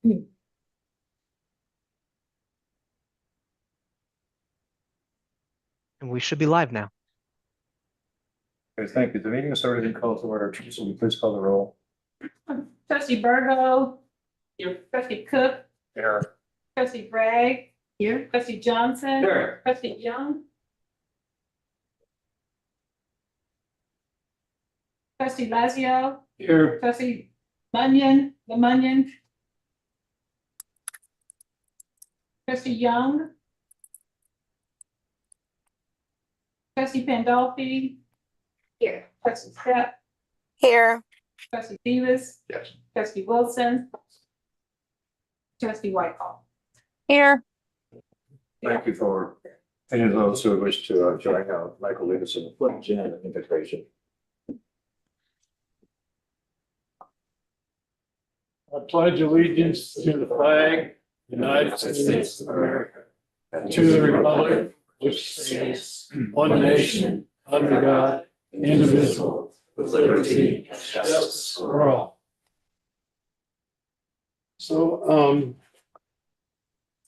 And we should be live now. Okay, thank you. The meeting is started in call to order. Teresa, will you please call the roll? Trustee Virgo. Here. Trustee Cook. Here. Trustee Bragg. Here. Trustee Johnson. Here. Trustee Young. Trustee Lazio. Here. Trustee Lemunion. Trustee Young. Trustee Pandolfi. Here. Trustee Step. Here. Trustee Davis. Yes. Trustee Wilson. Trustee Whitehall. Here. Thank you for any of those who wish to join Michael Davis in the pledge and invitation. I pledge allegiance to the flag, United States of America, and to the republic which stands one nation, under God, indivisible, with liberty and justice for all. So,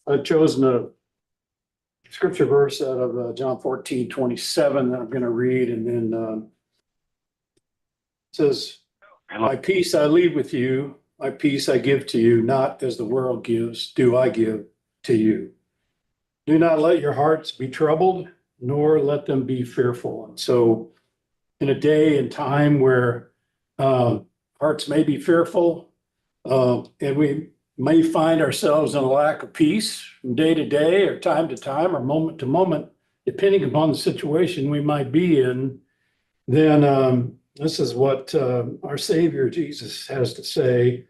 I've chosen a scripture verse out of John 14:27 that I'm going to read, and then it says, "My peace I leave with you, my peace I give to you, not as the world gives, do I give to you. Do not let your hearts be troubled, nor let them be fearful." And so in a day and time where hearts may be fearful, and we may find ourselves in a lack of peace from day to day or time to time or moment to moment, depending upon the situation we might be in, then this is what our Savior Jesus has to say.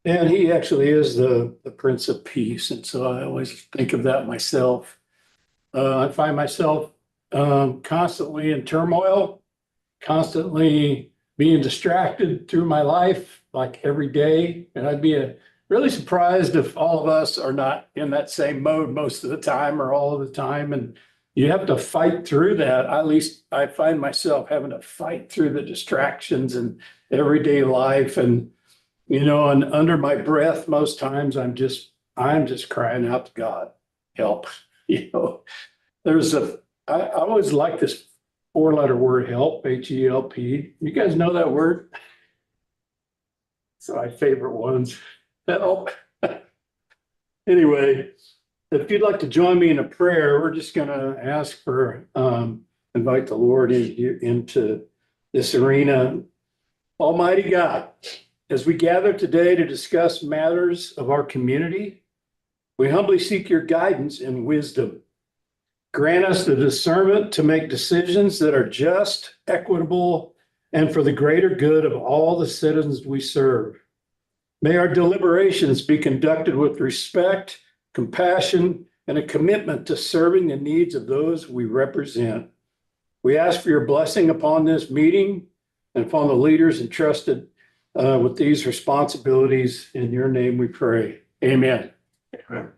And he actually is the Prince of Peace. And so I always think of that myself. I find myself constantly in turmoil, constantly being distracted through my life, like every day. And I'd be really surprised if all of us are not in that same mode most of the time or all of the time. And you have to fight through that. At least I find myself having to fight through the distractions in everyday life. And, you know, and under my breath, most times I'm just crying out to God, help. You know, I always like this 4-letter word, help, H-E-L-P. You guys know that word? It's my favorite ones. Help. Anyway, if you'd like to join me in a prayer, we're just going to ask for, invite the Lord into this arena. Almighty God, as we gather today to discuss matters of our community, we humbly seek your guidance and wisdom. Grant us the discernment to make decisions that are just, equitable, and for the greater good of all the citizens we serve. May our deliberations be conducted with respect, compassion, and a commitment to serving the needs of those we represent. We ask for your blessing upon this meeting and upon the leaders entrusted with these responsibilities. In your name we pray. Amen. Amen.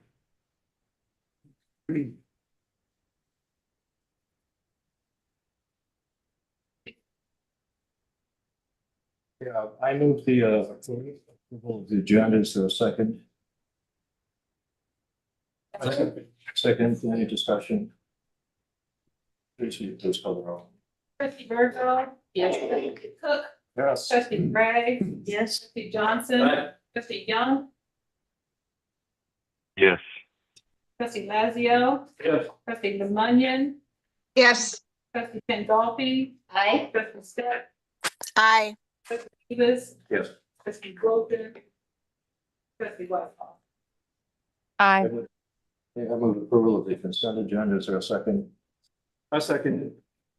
Yeah, I move the approval of the agenda. Is there a second? Second, any discussion? Please call the roll. Trustee Virgo. Yes. Trustee Cook. Yes. Trustee Bragg. Yes. Trustee Johnson. Aye. Trustee Young. Yes. Trustee Lazio. Yes. Trustee Lemunion. Yes. Trustee Pandolfi. Aye. Trustee Step. Aye. Trustee Davis. Yes. Trustee Wilson. Trustee Whitehall. Aye. I move approval of the consent agenda. Is there a second? I second.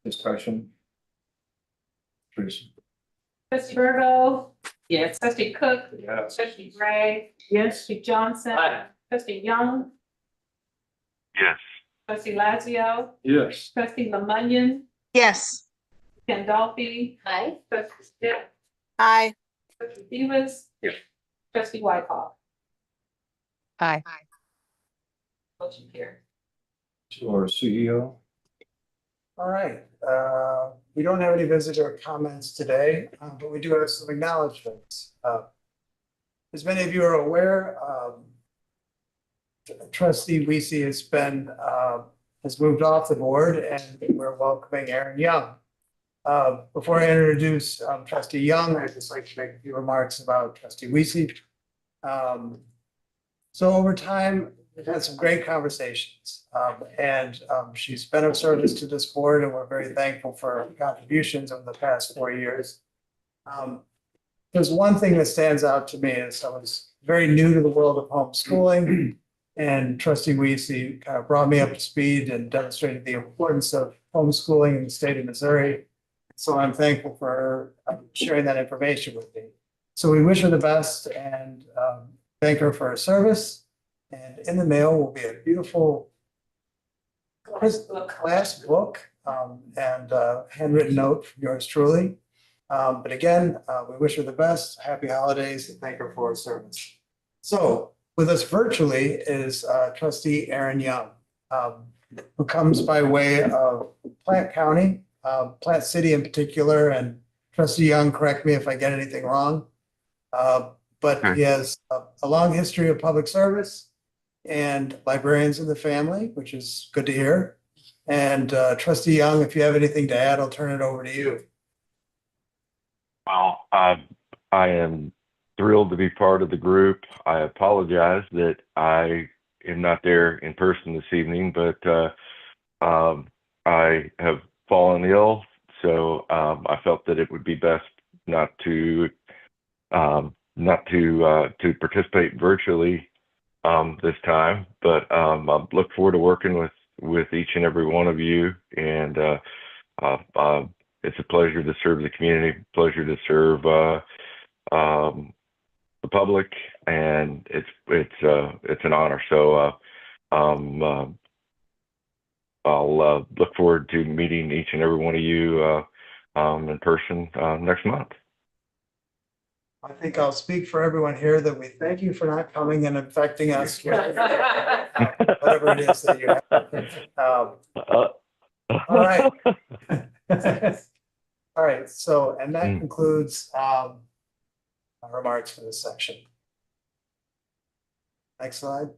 Discussion? Please. Trustee Virgo. Yes. Trustee Cook. Yes. Trustee Bragg. Yes. Trustee Johnson. Aye. Trustee Young. Yes. Trustee Lazio. Yes. Trustee Lemunion. Yes. Pandolfi. Aye. Trustee Step. Aye. Trustee Davis. Yes. Trustee Whitehall. Aye. Motion carried. To our CEO. All right, we don't have any visitor comments today, but we do have some acknowledgements. as many of you are aware, trustee Weesey has moved off the board and we're welcoming Aaron Young. Before I introduce trustee Young, I'd just like to make a few remarks about trustee Weesey. So over time, we've had some great conversations, and she's been of service to this board, and we're very thankful for her contributions over the past 4 years. There's one thing that stands out to me is I was very new to the world of homeschooling, and trustee Weesey kind of brought me up to speed and demonstrated the importance of homeschooling in the state of Missouri. So I'm thankful for her sharing that information with me. So we wish her the best and thank her for her service. And in the mail will be a beautiful class book and handwritten note from yours truly. But again, we wish her the best, happy holidays, and thank her for her service. So with us virtually is trustee Aaron Young, who comes by way of Plant County, Plant City in particular, and trustee Young, correct me if I get anything wrong. But he has a long history of public service and librarians in the family, which is good to hear. And trustee Young, if you have anything to add, I'll turn it over to you. Well, I am thrilled to be part of the group. I apologize that I am not there in person this evening, but I have fallen ill, so I felt that it would be best not to participate virtually this time. But I look forward to working with each and every one of you, and it's a pleasure to serve the community, pleasure to serve the public, and it's an honor. So I'll look forward to meeting each and every one of you in person next month. I think I'll speak for everyone here that we thank you for not coming and infecting us with whatever it is that you have. All right. All right, so, and that concludes our remarks for this section. Next slide.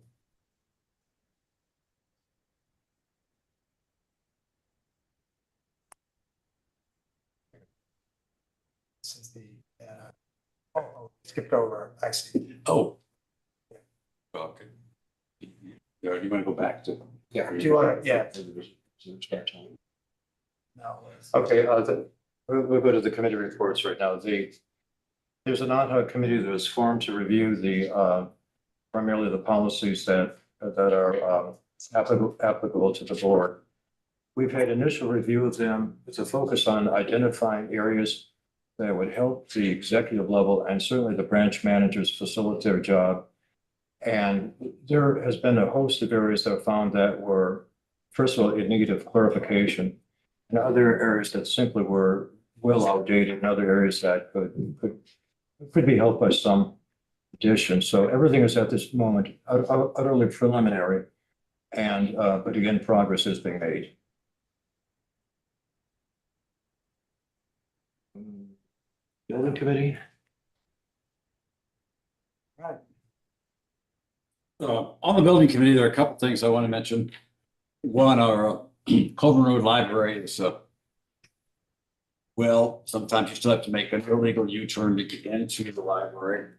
This is the, skipped over, I see. Oh. Okay. Yeah, you want to go back to? Yeah, do you want to, yeah. No. Okay, we'll go to the committee reports right now. There's an ad hoc committee that was formed to review the primarily the policies that are applicable to the board. We've had initial review of them with a focus on identifying areas that would help the executive level and certainly the branch managers facilitate their job. And there has been a host of areas that are found that were, first of all, in need of clarification, and other areas that simply were well outdated, and other areas that could be helped by some addition. So everything is at this moment utterly preliminary, and but again, progress is being made. Building committee. Right. On the building committee, there are a couple things I want to mention. One, our Colburn Road Library is well, sometimes you still have to make an illegal U-turn to get into the library.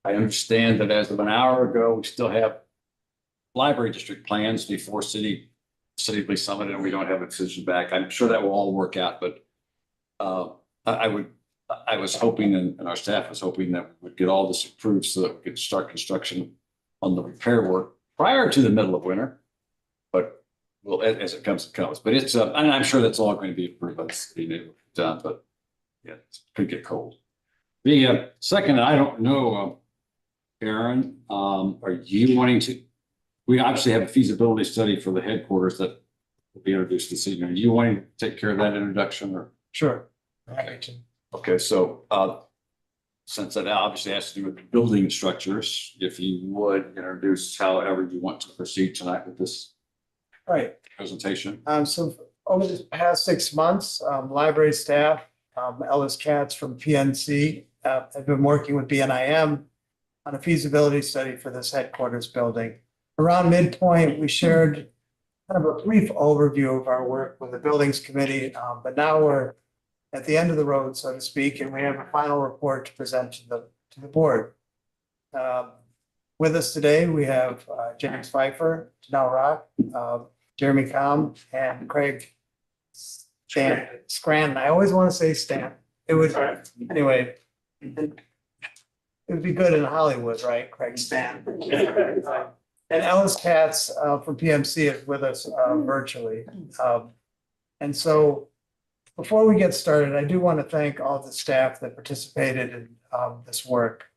I understand that as of an hour ago, we still have library district plans before City Summit, and we don't have a decision back. I'm sure that will all work out, but I was hoping, and our staff was hoping, that we would get all this approved so that we could start construction on the repair work prior to the middle of winter. But well, as it comes, it comes. But it's and I'm sure that's all going to be approved by the city done. But yeah, it could get cold. The second, I don't know, Aaron, are you wanting to? We obviously have a feasibility study for the headquarters that will be introduced this evening. Are you wanting to take care of that introduction, or? Sure. Happy Okay, so since that obviously has to do with the building structures, if you would introduce however you want to proceed tonight with this Right. presentation. So over the past 6 months, library staff, Ellis Katz from PNC, have been working with BNIM on a feasibility study for this headquarters building. Around midpoint, we shared kind of a brief overview of our work with the buildings committee, but now we're at the end of the road, so to speak, and we have a final report to present to the board. With us today, we have James Pfeiffer, Janelle Rock, Jeremy Com, and Craig Scranton. I always want to say Stan. It would, anyway. It would be good in Hollywood, right? Craig Stan. And Ellis Katz from PMC is with us virtually. And so before we get started, I do want to thank all the staff that participated in this work.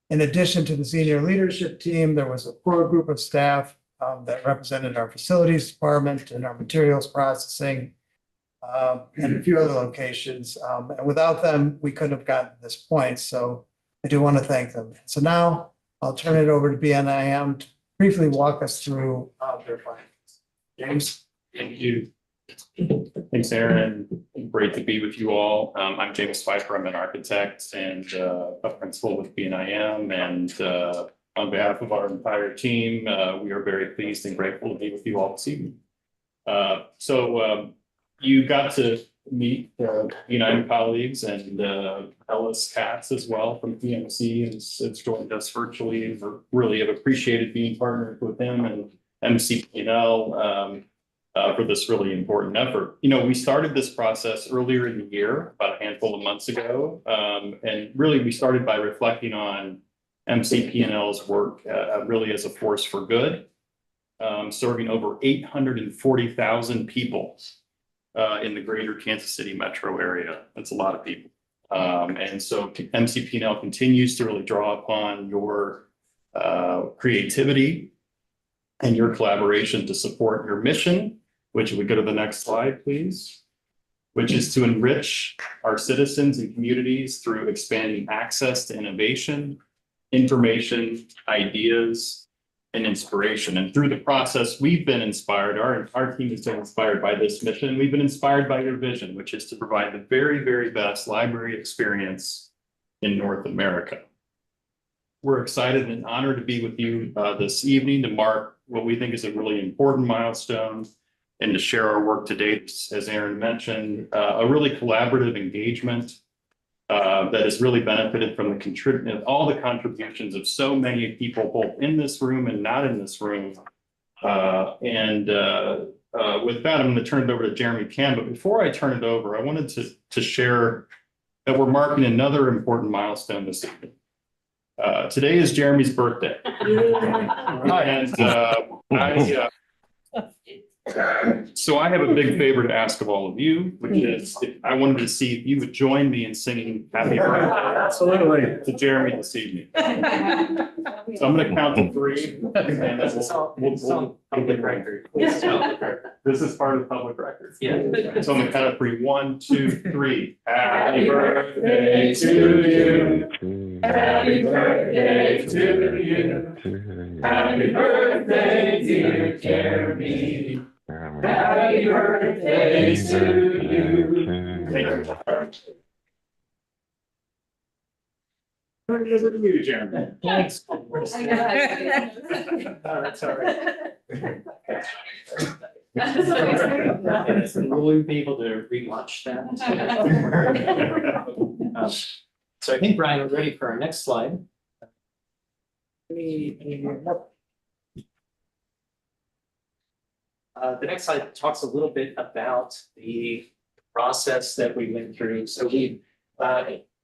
In addition to the senior leadership team, there was a core group of staff that represented our facilities department and our materials processing and a few other locations. And without them, we couldn't have gotten to this point. So I do want to thank them. So now I'll turn it over to BNIM to briefly walk us through their findings. James? Thank you. Thanks, Aaron. Great to be with you all. I'm James Pfeiffer. I'm an architect and a principal with BNIM. And on behalf of our entire team, we are very pleased and grateful to be with you all this evening. You got to meet BNIM colleagues and Ellis Katz as well from PMC has joined us virtually. We really have appreciated being partnered with him and MCPL for this really important effort. We started this process earlier in the year, about a handful of months ago, and really we started by reflecting on MCPL's work really as a force for good, serving over 840,000 people in the greater Kansas City metro area. That's a lot of people. And so MCPL continues to really draw upon your creativity and your collaboration to support your mission, which we go to the next slide, please, which is to enrich our citizens and communities through expanding access to innovation, information, ideas, and inspiration. And through the process, we've been inspired, our team has been inspired by this mission. We've been inspired by your vision, which is to provide the very, very best library experience in North America. We're excited and honored to be with you this evening to mark what we think is a really important milestone and to share our work to date, as Aaron mentioned, a really collaborative engagement that has really benefited from all the contributions of so many people, both in this room and not in this room. With that, I'm going to turn it over to Jeremy Kam. But before I turn it over, I wanted to share that we're marking another important milestone this evening. Today is Jeremy's birthday. So I have a big favor to ask of all of you, which is I wanted to see if you would join me in singing happy birthday absolutely to Jeremy this evening. So I'm going to count to 3 and then we'll public record. This is part of the public record. Yeah. So I'm going to count to 3. 1, 2, 3. Happy birthday to you. Happy birthday to you. Happy birthday, dear Jeremy. Happy birthday to you. Thank you. You, Jeremy. Thanks. That's all right. Will we be able to relaunch that? So I think, Brian, we're ready for our next slide. The next slide talks a little bit about the process that we went through. So we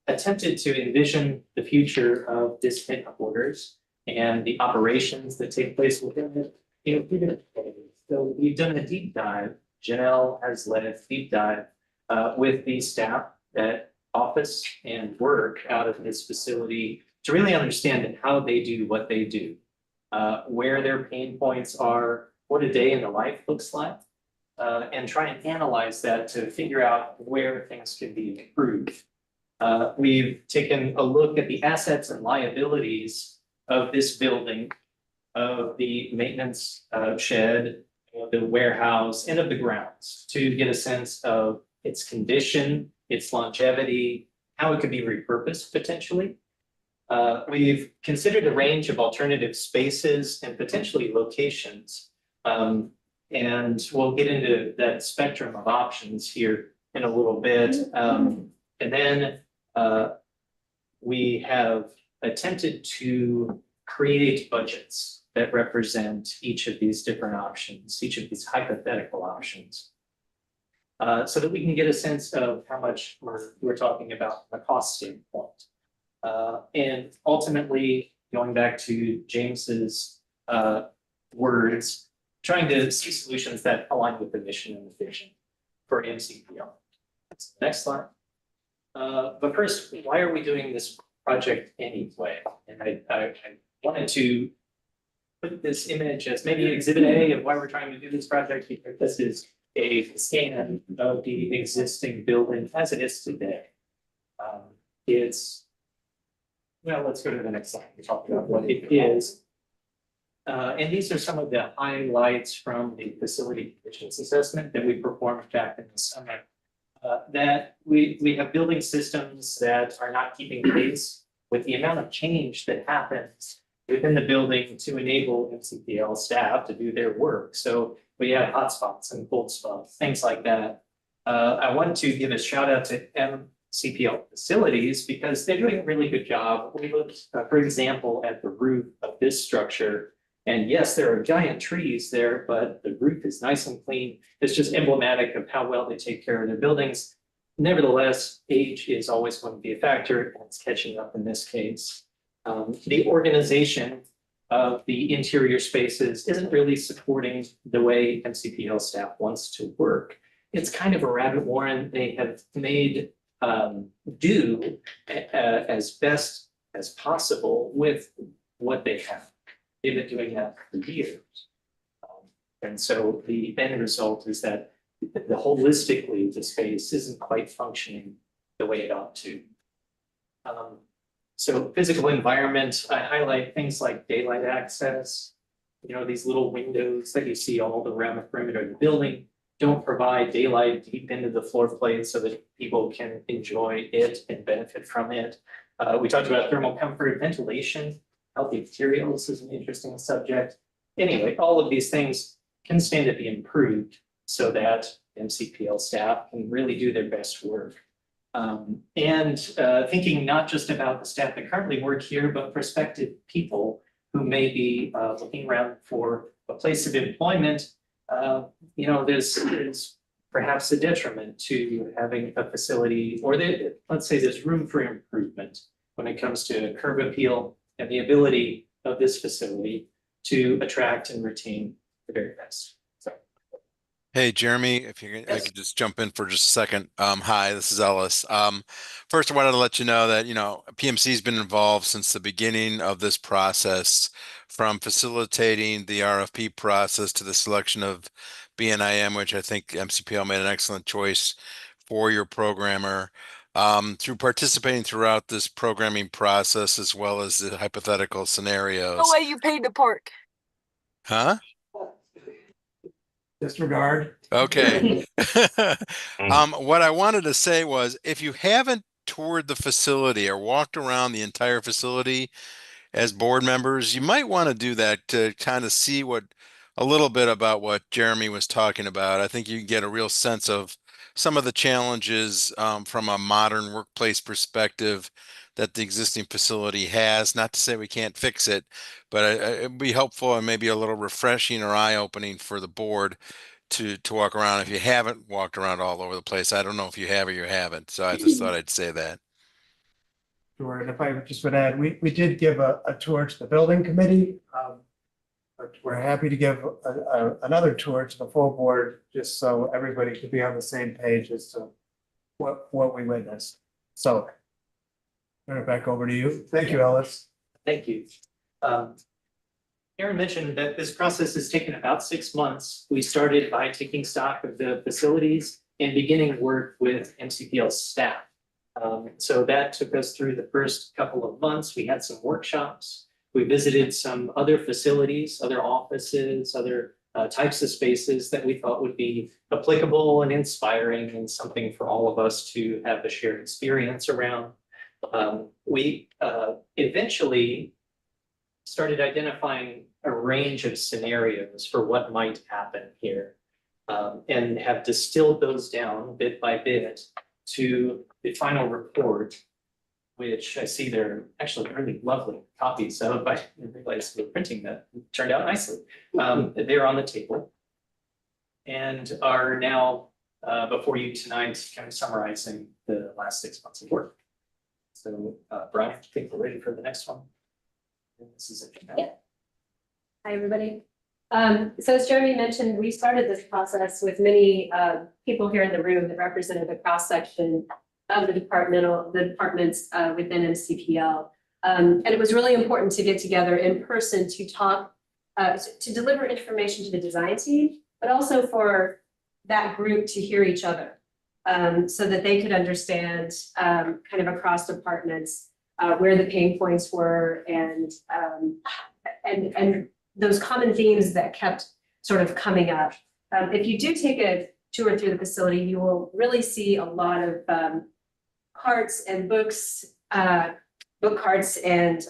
attempted to envision the future of this headquarters and the operations that take place within it in 3 different ways. So we've done a deep dive. Janelle has led a deep dive with the staff that office and work out of this facility to really understand how they do what they do, where their pain points are, what a day in the life looks like, and try and analyze that to figure out where things can be improved. We've taken a look at the assets and liabilities of this building, of the maintenance shed, the warehouse, and of the grounds to get a sense of its condition, its longevity, how it could be repurposed potentially. We've considered a range of alternative spaces and potentially locations. And we'll get into that spectrum of options here in a little bit. And then we have attempted to create budgets that represent each of these different options, each of these hypothetical options. So that we can get a sense of how much we're talking about from a cost standpoint. And ultimately, going back to James's words, trying to see solutions that align with the mission and the vision for MCPL. Next slide. But first, why are we doing this project anyway? And I wanted to put this image as maybe exhibit A of why we're trying to do this project, because this is a scan of the existing building as it is today. Well, let's go to the next slide. We're talking about what it is. And these are some of the highlights from the facility conditions assessment that we performed back in the summer. That we have building systems that are not keeping pace with the amount of change that happens within the building to enable MCPL staff to do their work. So we have hotspots and cold spots, things like that. I want to give a shout out to MCPL facilities because they're doing a really good job. We looked, for example, at the roof of this structure. And yes, there are giant trees there, but the roof is nice and clean. It's just emblematic of how well they take care of their buildings. Nevertheless, age is always going to be a factor, and it's catching up in this case. The organization of the interior spaces isn't really supporting the way MCPL staff wants to work. It's kind of a rabbit warren. They have made do as best as possible with what they have. They've been doing that for years. And so the end result is that holistically, the space isn't quite functioning the way it ought to. So physical environment, I highlight things like daylight access. You know, these little windows that you see all around the perimeter of the building don't provide daylight deep into the floor plate so that people can enjoy it and benefit from it. We talked about thermal comfort, ventilation. Healthy materials is an interesting subject. Anyway, all of these things can stand to be improved so that MCPL staff can really do their best work. Thinking not just about the staff that currently work here, but prospective people who may be looking around for a place of employment. You know, there's perhaps a detriment to having a facility, or let's say there's room for improvement when it comes to curb appeal and the ability of this facility to attract and retain the very best. So. Hey, Jeremy, if you I could just jump in for just a second. Hi, this is Ellis. First, I wanted to let you know that, PMC has been involved since the beginning of this process, from facilitating the RFP process to the selection of BNIM, which I think MCPL made an excellent choice for your programmer. Through participating throughout this programming process, as well as the hypothetical scenarios. No way you paid the park. Huh? Disregard. Okay. What I wanted to say was, if you haven't toured the facility or walked around the entire facility as board members, you might want to do that to kind of see a little bit about what Jeremy was talking about. I think you can get a real sense of some of the challenges from a modern workplace perspective that the existing facility has. Not to say we can't fix it, but it'd be helpful and maybe a little refreshing or eye-opening for the board to walk around if you haven't walked around all over the place. I don't know if you have or you haven't, so I just thought I'd say that. Sure, and if I just would add, we did give a tour to the building committee. But we're happy to give another tour to the full board, just so everybody could be on the same page as to what we witnessed. So turn it back over to you. Thank you, Ellis. Thank you. Aaron mentioned that this process has taken about 6 months. We started by taking stock of the facilities and beginning work with MCPL staff. So that took us through the first couple of months. We had some workshops. We visited some other facilities, other offices, other types of spaces that we thought would be applicable and inspiring and something for all of us to have a shared experience around. We eventually started identifying a range of scenarios for what might happen here, and have distilled those down bit by bit to the final report, which I see they're actually really lovely copies of. I didn't realize we're printing that. It turned out nicely. They're on the table and are now before you tonight, kind of summarizing the last 6 months of work. So Brian, I think we're ready for the next one. And this is it. Yeah. Hi, everybody. So as Jeremy mentioned, we started this process with many people here in the room that represented the cross-section of the departments within MCPL. And it was really important to get together in person to talk, to deliver information to the design team, but also for that group to hear each other, so that they could understand kind of across departments where the pain points were and those common themes that kept sort of coming up. If you do take a tour through the facility, you will really see a lot of carts and books, book carts and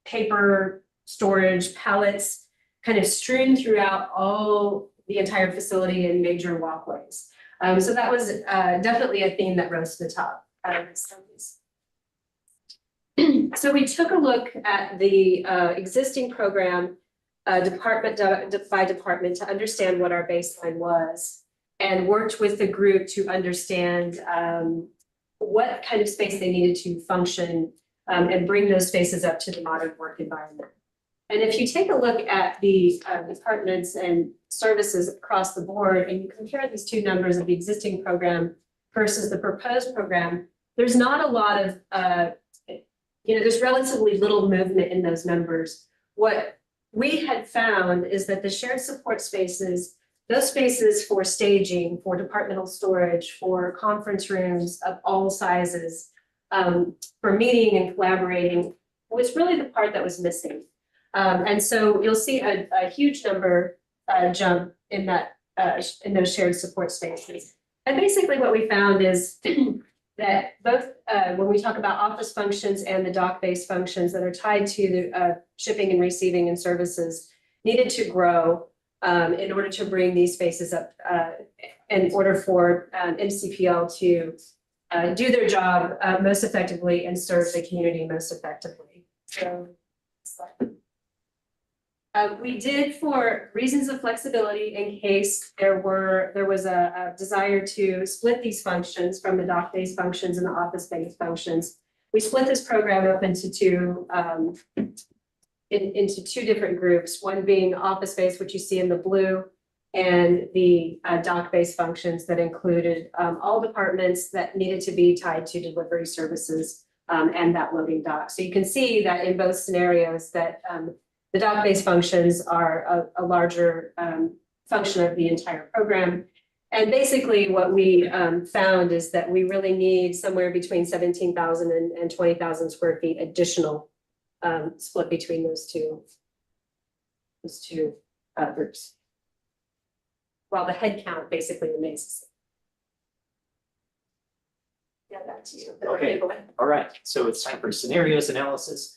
paper storage pallets kind of strewn throughout all the entire facility in major walkways. So that was definitely a theme that rose to the top. So we took a look at the existing program department by department to understand what our baseline was, and worked with the group to understand what kind of space they needed to function and bring those spaces up to the modern work environment. And if you take a look at the departments and services across the board, and you compare these two numbers of the existing program versus the proposed program, there's not a lot of, there's relatively little movement in those numbers. What we had found is that the shared support spaces, those spaces for staging, for departmental storage, for conference rooms of all sizes, for meeting and collaborating, was really the part that was missing. And so you'll see a huge number jump in that in those shared support spaces. And basically what we found is that both when we talk about office functions and the dock-based functions that are tied to the shipping and receiving and services needed to grow in order to bring these spaces up in order for MCPL to do their job most effectively and serve the community most effectively. So, we did, for reasons of flexibility, in case there was a desire to split these functions from the dock-based functions and the office-based functions, we split this program up into two different groups. One being office-based, which you see in the blue, and the dock-based functions that included all departments that needed to be tied to delivery services and that loading dock. So you can see that in both scenarios that the dock-based functions are a larger function of the entire program. And basically what we found is that we really need somewhere between 17,000 and 20,000 square feet additional split between those two groups. While the head count basically remains the same. Yeah, back to you. Okay, all right, so it's time for scenarios analysis.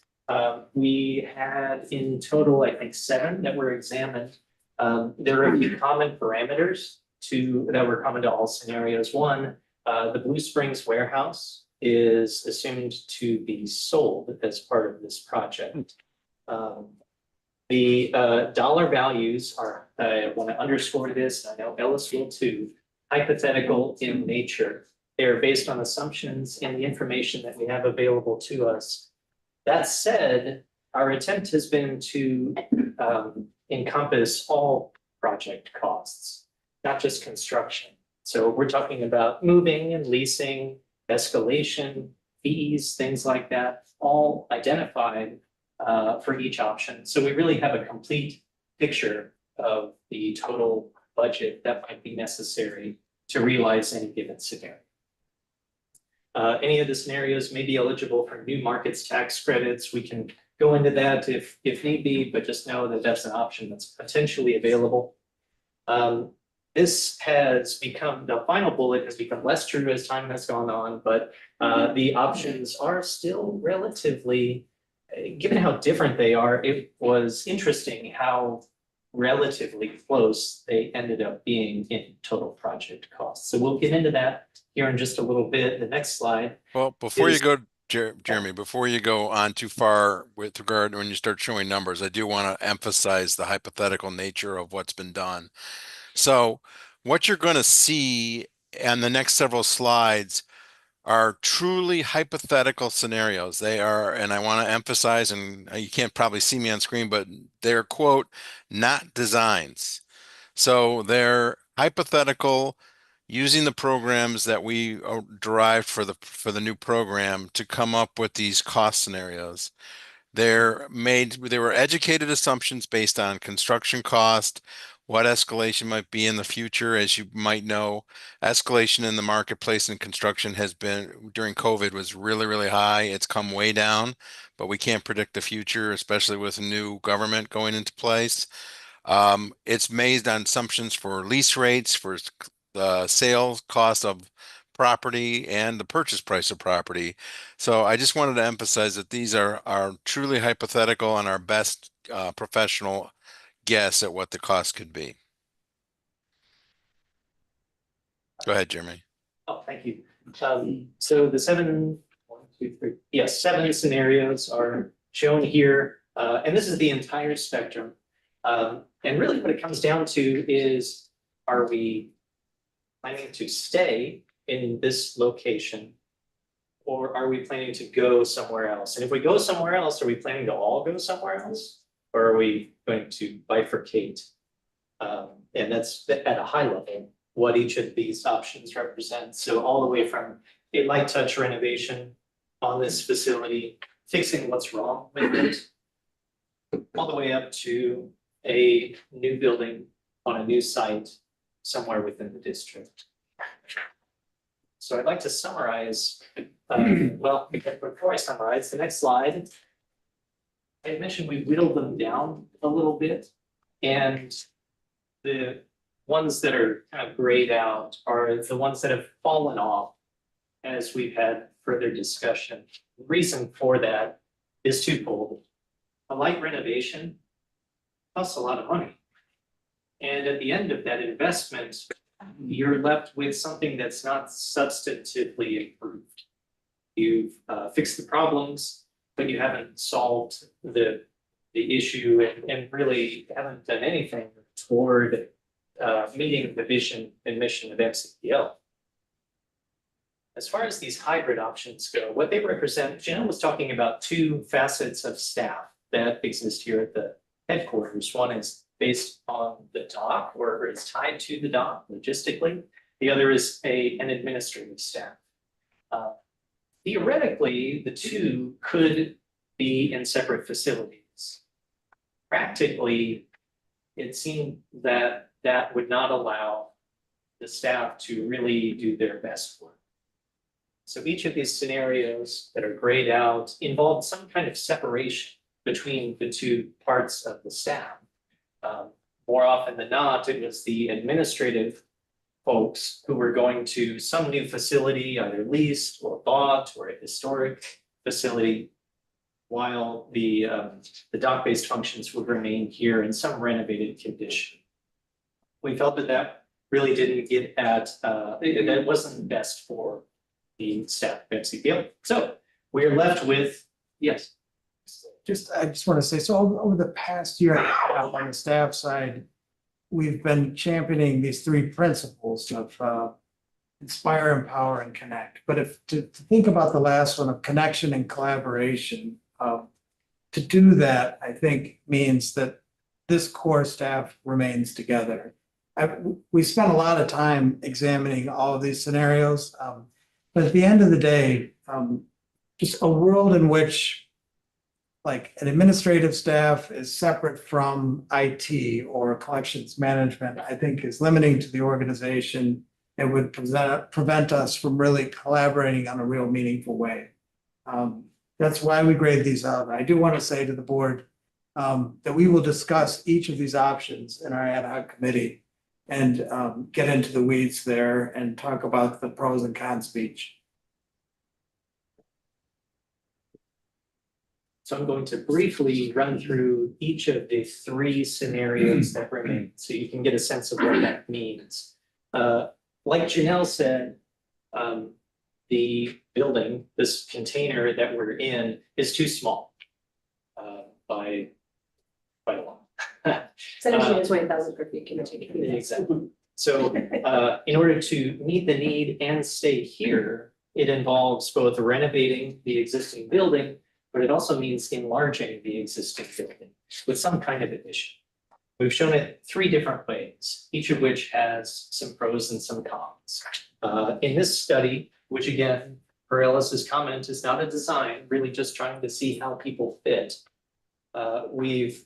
We had in total, I think, 7 that were examined. There are a few common parameters that were common to all scenarios. One, the Blue Springs warehouse is assumed to be sold as part of this project. The dollar values are, I want to underscore this, I know Ellis will too, hypothetical in nature. They're based on assumptions and the information that we have available to us. That said, our attempt has been to encompass all project costs, not just construction. So we're talking about moving and leasing, escalation, fees, things like that, all identified for each option. So we really have a complete picture of the total budget that might be necessary to realize any given scenario. Any of the scenarios may be eligible for new markets tax credits. We can go into that if need be, but just know that that's an option that's potentially available. this has become, the final bullet has become less true as time has gone on, but the options are still relatively, given how different they are, it was interesting how relatively close they ended up being in total project costs. So we'll get into that here in just a little bit. The next slide. Well, before you is- go, Jeremy, before you go on too far with regard when you start showing numbers, I do want to emphasize the hypothetical nature of what's been done. So what you're going to see on the next several slides are truly hypothetical scenarios. They are, and I want to emphasize, and you can't probably see me on screen, but they're, quote, not designs. So they're hypothetical, using the programs that we derived for the new program to come up with these cost scenarios. They were educated assumptions based on construction cost, what escalation might be in the future. As you might know, escalation in the marketplace and construction has been, during COVID, was really, really high. It's come way down, but we can't predict the future, especially with a new government going into place. It's based on assumptions for lease rates, for the sales cost of property and the purchase price of property. So I just wanted to emphasize that these are truly hypothetical and our best professional guess at what the cost could be. Go ahead, Jeremy. Oh, thank you. So the seven scenarios are shown here. And this is the entire spectrum. And really what it comes down to is, are we planning to stay in this location? Or are we planning to go somewhere else? And if we go somewhere else, are we planning to all go somewhere else? Or are we going to bifurcate? And that's at a high level, what each of these options represents. So all the way from a light touch renovation on this facility, fixing what's wrong with it, all the way up to a new building on a new site somewhere within the district. So I'd like to summarize, well, before I summarize, the next slide. I had mentioned we whittled them down a little bit, and the ones that are kind of grayed out are the ones that have fallen off as we've had further discussion. The reason for that is twofold. A light renovation costs a lot of money. And at the end of that investment, you're left with something that's not substantively improved. You've fixed the problems, but you haven't solved the issue and really haven't done anything toward meeting the vision and mission of MCPL. As far as these hybrid options go, what they represent, Janelle was talking about two facets of staff that exist here at the headquarters. One is based on the dock or is tied to the dock logistically. The other is an administrative staff. Theoretically, the two could be in separate facilities. Practically, it seemed that that would not allow the staff to really do their best work. So each of these scenarios that are grayed out involved some kind of separation between the two parts of the staff. More often than not, it was the administrative folks who were going to some new facility, either leased or bought or a historic facility, while the dock-based functions would remain here in some renovated condition. We felt that that really didn't get at, that wasn't best for the staff of MCPL. So we're left with, yes. I just want to say, so over the past year and a half on the staff side, we've been championing these three principles of inspire, empower, and connect. But if to think about the last one of connection and collaboration, to do that, I think means that this core staff remains together. We spent a lot of time examining all of these scenarios, but at the end of the day, just a world in which like an administrative staff is separate from IT or collections management, I think is limiting to the organization. It would prevent us from really collaborating on a real meaningful way. That's why we grade these out. I do want to say to the board that we will discuss each of these options in our ad hoc committee and get into the weeds there and talk about the pros and cons of each. So I'm going to briefly run through each of the three scenarios that remain, so you can get a sense of what that means. Like Janelle said, the building, this container that we're in, is too small by quite a lot. 17,000 square feet, can you take it? Exactly. So in order to meet the need and stay here, it involves both renovating the existing building, but it also means enlarging the existing building with some kind of addition. We've shown it three different ways, each of which has some pros and some cons. In this study, which again, per Ellis's comment, is not a design, really just trying to see how people fit. We've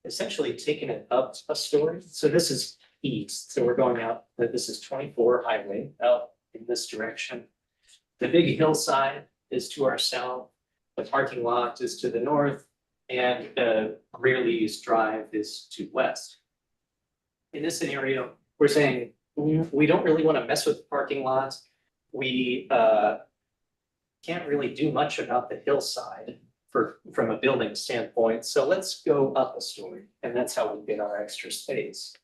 essentially taken it up a story. So this is east. So we're going out, this is 24 highway out in this direction. The big hillside is to our south. The parking lot is to the north, and rarely used drive is to west. In this scenario, we're saying we don't really want to mess with the parking lot. We can't really do much about the hillside from a building standpoint. So let's go up a story, and that's how we get our extra space.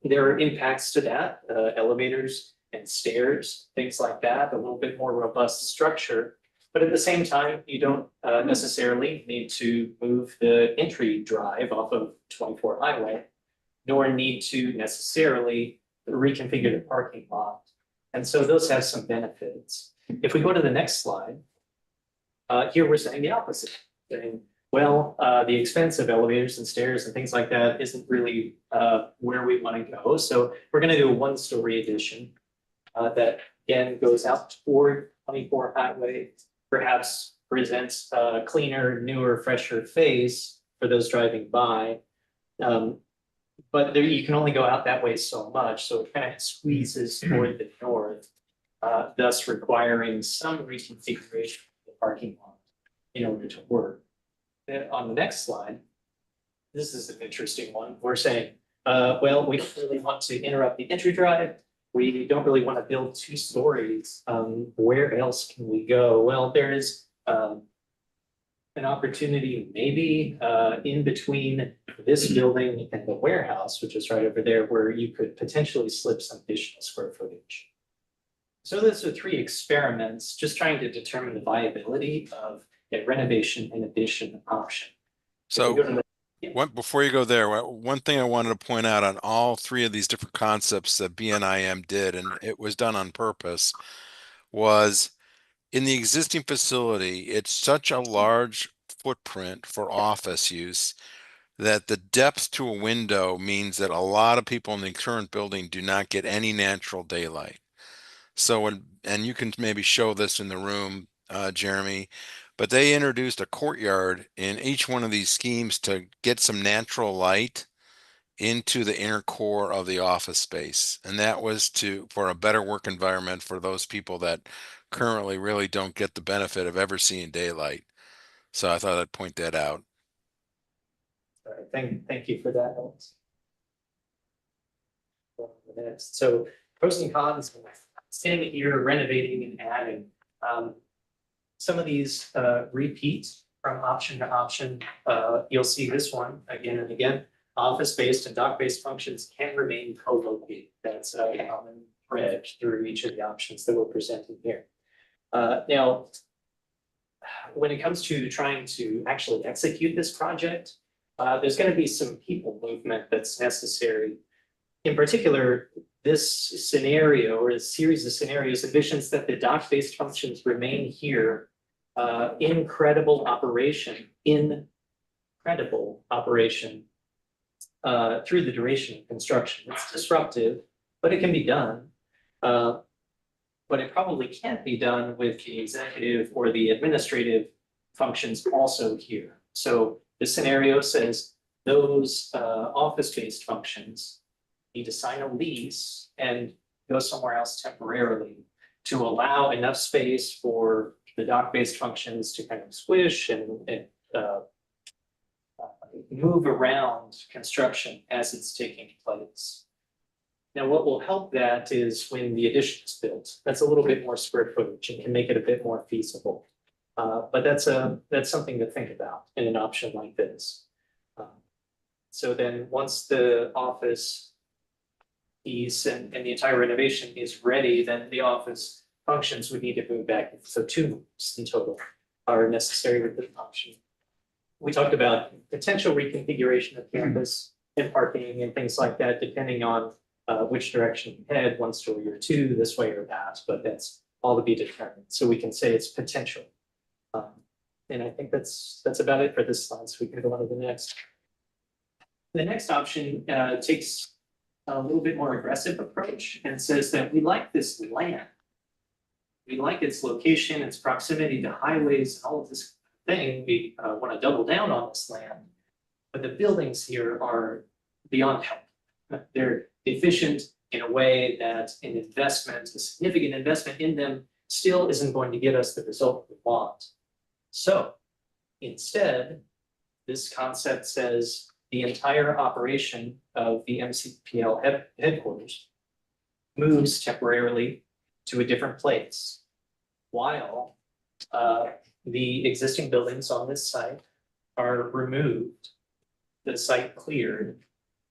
There are impacts to that, elevators and stairs, things like that, a little bit more robust structure. But at the same time, you don't necessarily need to move the entry drive off of 24 highway, nor need to necessarily reconfigure the parking lot. And so those have some benefits. If we go to the next slide, here we're saying the opposite, saying, well, the expense of elevators and stairs and things like that isn't really where we want to go. So we're going to do a one-story addition that again goes out toward 24 highway, perhaps presents a cleaner, newer, fresher face for those driving by. But there, you can only go out that way so much, so it kind of squeezes toward the north, thus requiring some reconfiguration of the parking lot in order to work. Then on the next slide, this is an interesting one. We're saying, well, we don't really want to interrupt the entry drive. We don't really want to build two stories. Where else can we go? Well, there is an opportunity maybe in between this building and the warehouse, which is right over there, where you could potentially slip some additional square footage. So those are three experiments, just trying to determine the viability of a renovation and addition option. So before you go there, one thing I wanted to point out on all three of these different concepts that BNIM did, and it was done on purpose, was in the existing facility, it's such a large footprint for office use that the depth to a window means that a lot of people in the current building do not get any natural daylight. So, and you can maybe show this in the room, Jeremy, but they introduced a courtyard in each one of these schemes to get some natural light into the inner core of the office space. And that was for a better work environment for those people that currently really don't get the benefit of ever seeing daylight. So I thought I'd point that out. All right, thank you for that, Alex. So pros and cons, standing here, renovating and adding. Some of these repeat from option to option. You'll see this one again and again. Office-based and dock-based functions can remain co-located. That's a common thread through each of the options that we're presenting here. Now, when it comes to trying to actually execute this project, there's going to be some people movement that's necessary. In particular, this scenario or a series of scenarios envisions that the dock-based functions remain here in credible operation through the duration of construction. It's disruptive, but it can be done. But it probably can't be done with the executive or the administrative functions also here. So the scenario says those office-based functions need to sign a lease and go somewhere else temporarily to allow enough space for the dock-based functions to kind of squish and move around construction as it's taking place. Now, what will help that is when the addition is built, that's a little bit more square footage and can make it a bit more feasible. But that's something to think about in an option like this. So then, once the office piece and the entire renovation is ready, then the office functions would need to move back. So 2 moves in total are necessary with the option. We talked about potential reconfiguration of campus and parking and things like that, depending on which direction you head, 1 story or 2, this way or that, but that's all to be determined. So we can say it's potential. And I think that's about it for this slide. So we can go on to the next. The next option takes a little bit more aggressive approach and says that we like this land. We like its location, its proximity to highways, and all of this thing. We want to double down on this land. But the buildings here are beyond help. They're efficient in a way that an investment, a significant investment in them, still isn't going to get us the result we want. So instead, this concept says the entire operation of the MCPL headquarters moves temporarily to a different place, while the existing buildings on this site are removed, the site cleared,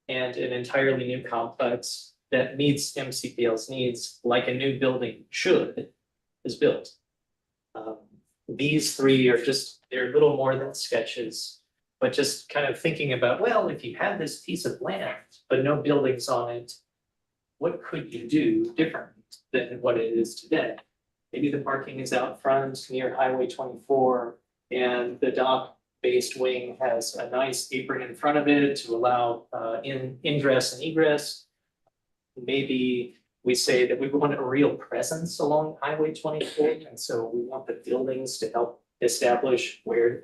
and an entirely new complex that meets MCPL's needs like a new building should is built. These 3 are they're little more than sketches, but just kind of thinking about, well, if you had this piece of land, but no buildings on it, what could you do different than what it is today? Maybe the parking is out front near Highway 24 and the dock-based wing has a nice apron in front of it to allow ingress and egress. Maybe we say that we want a real presence along Highway 24, and so we want the buildings to help establish where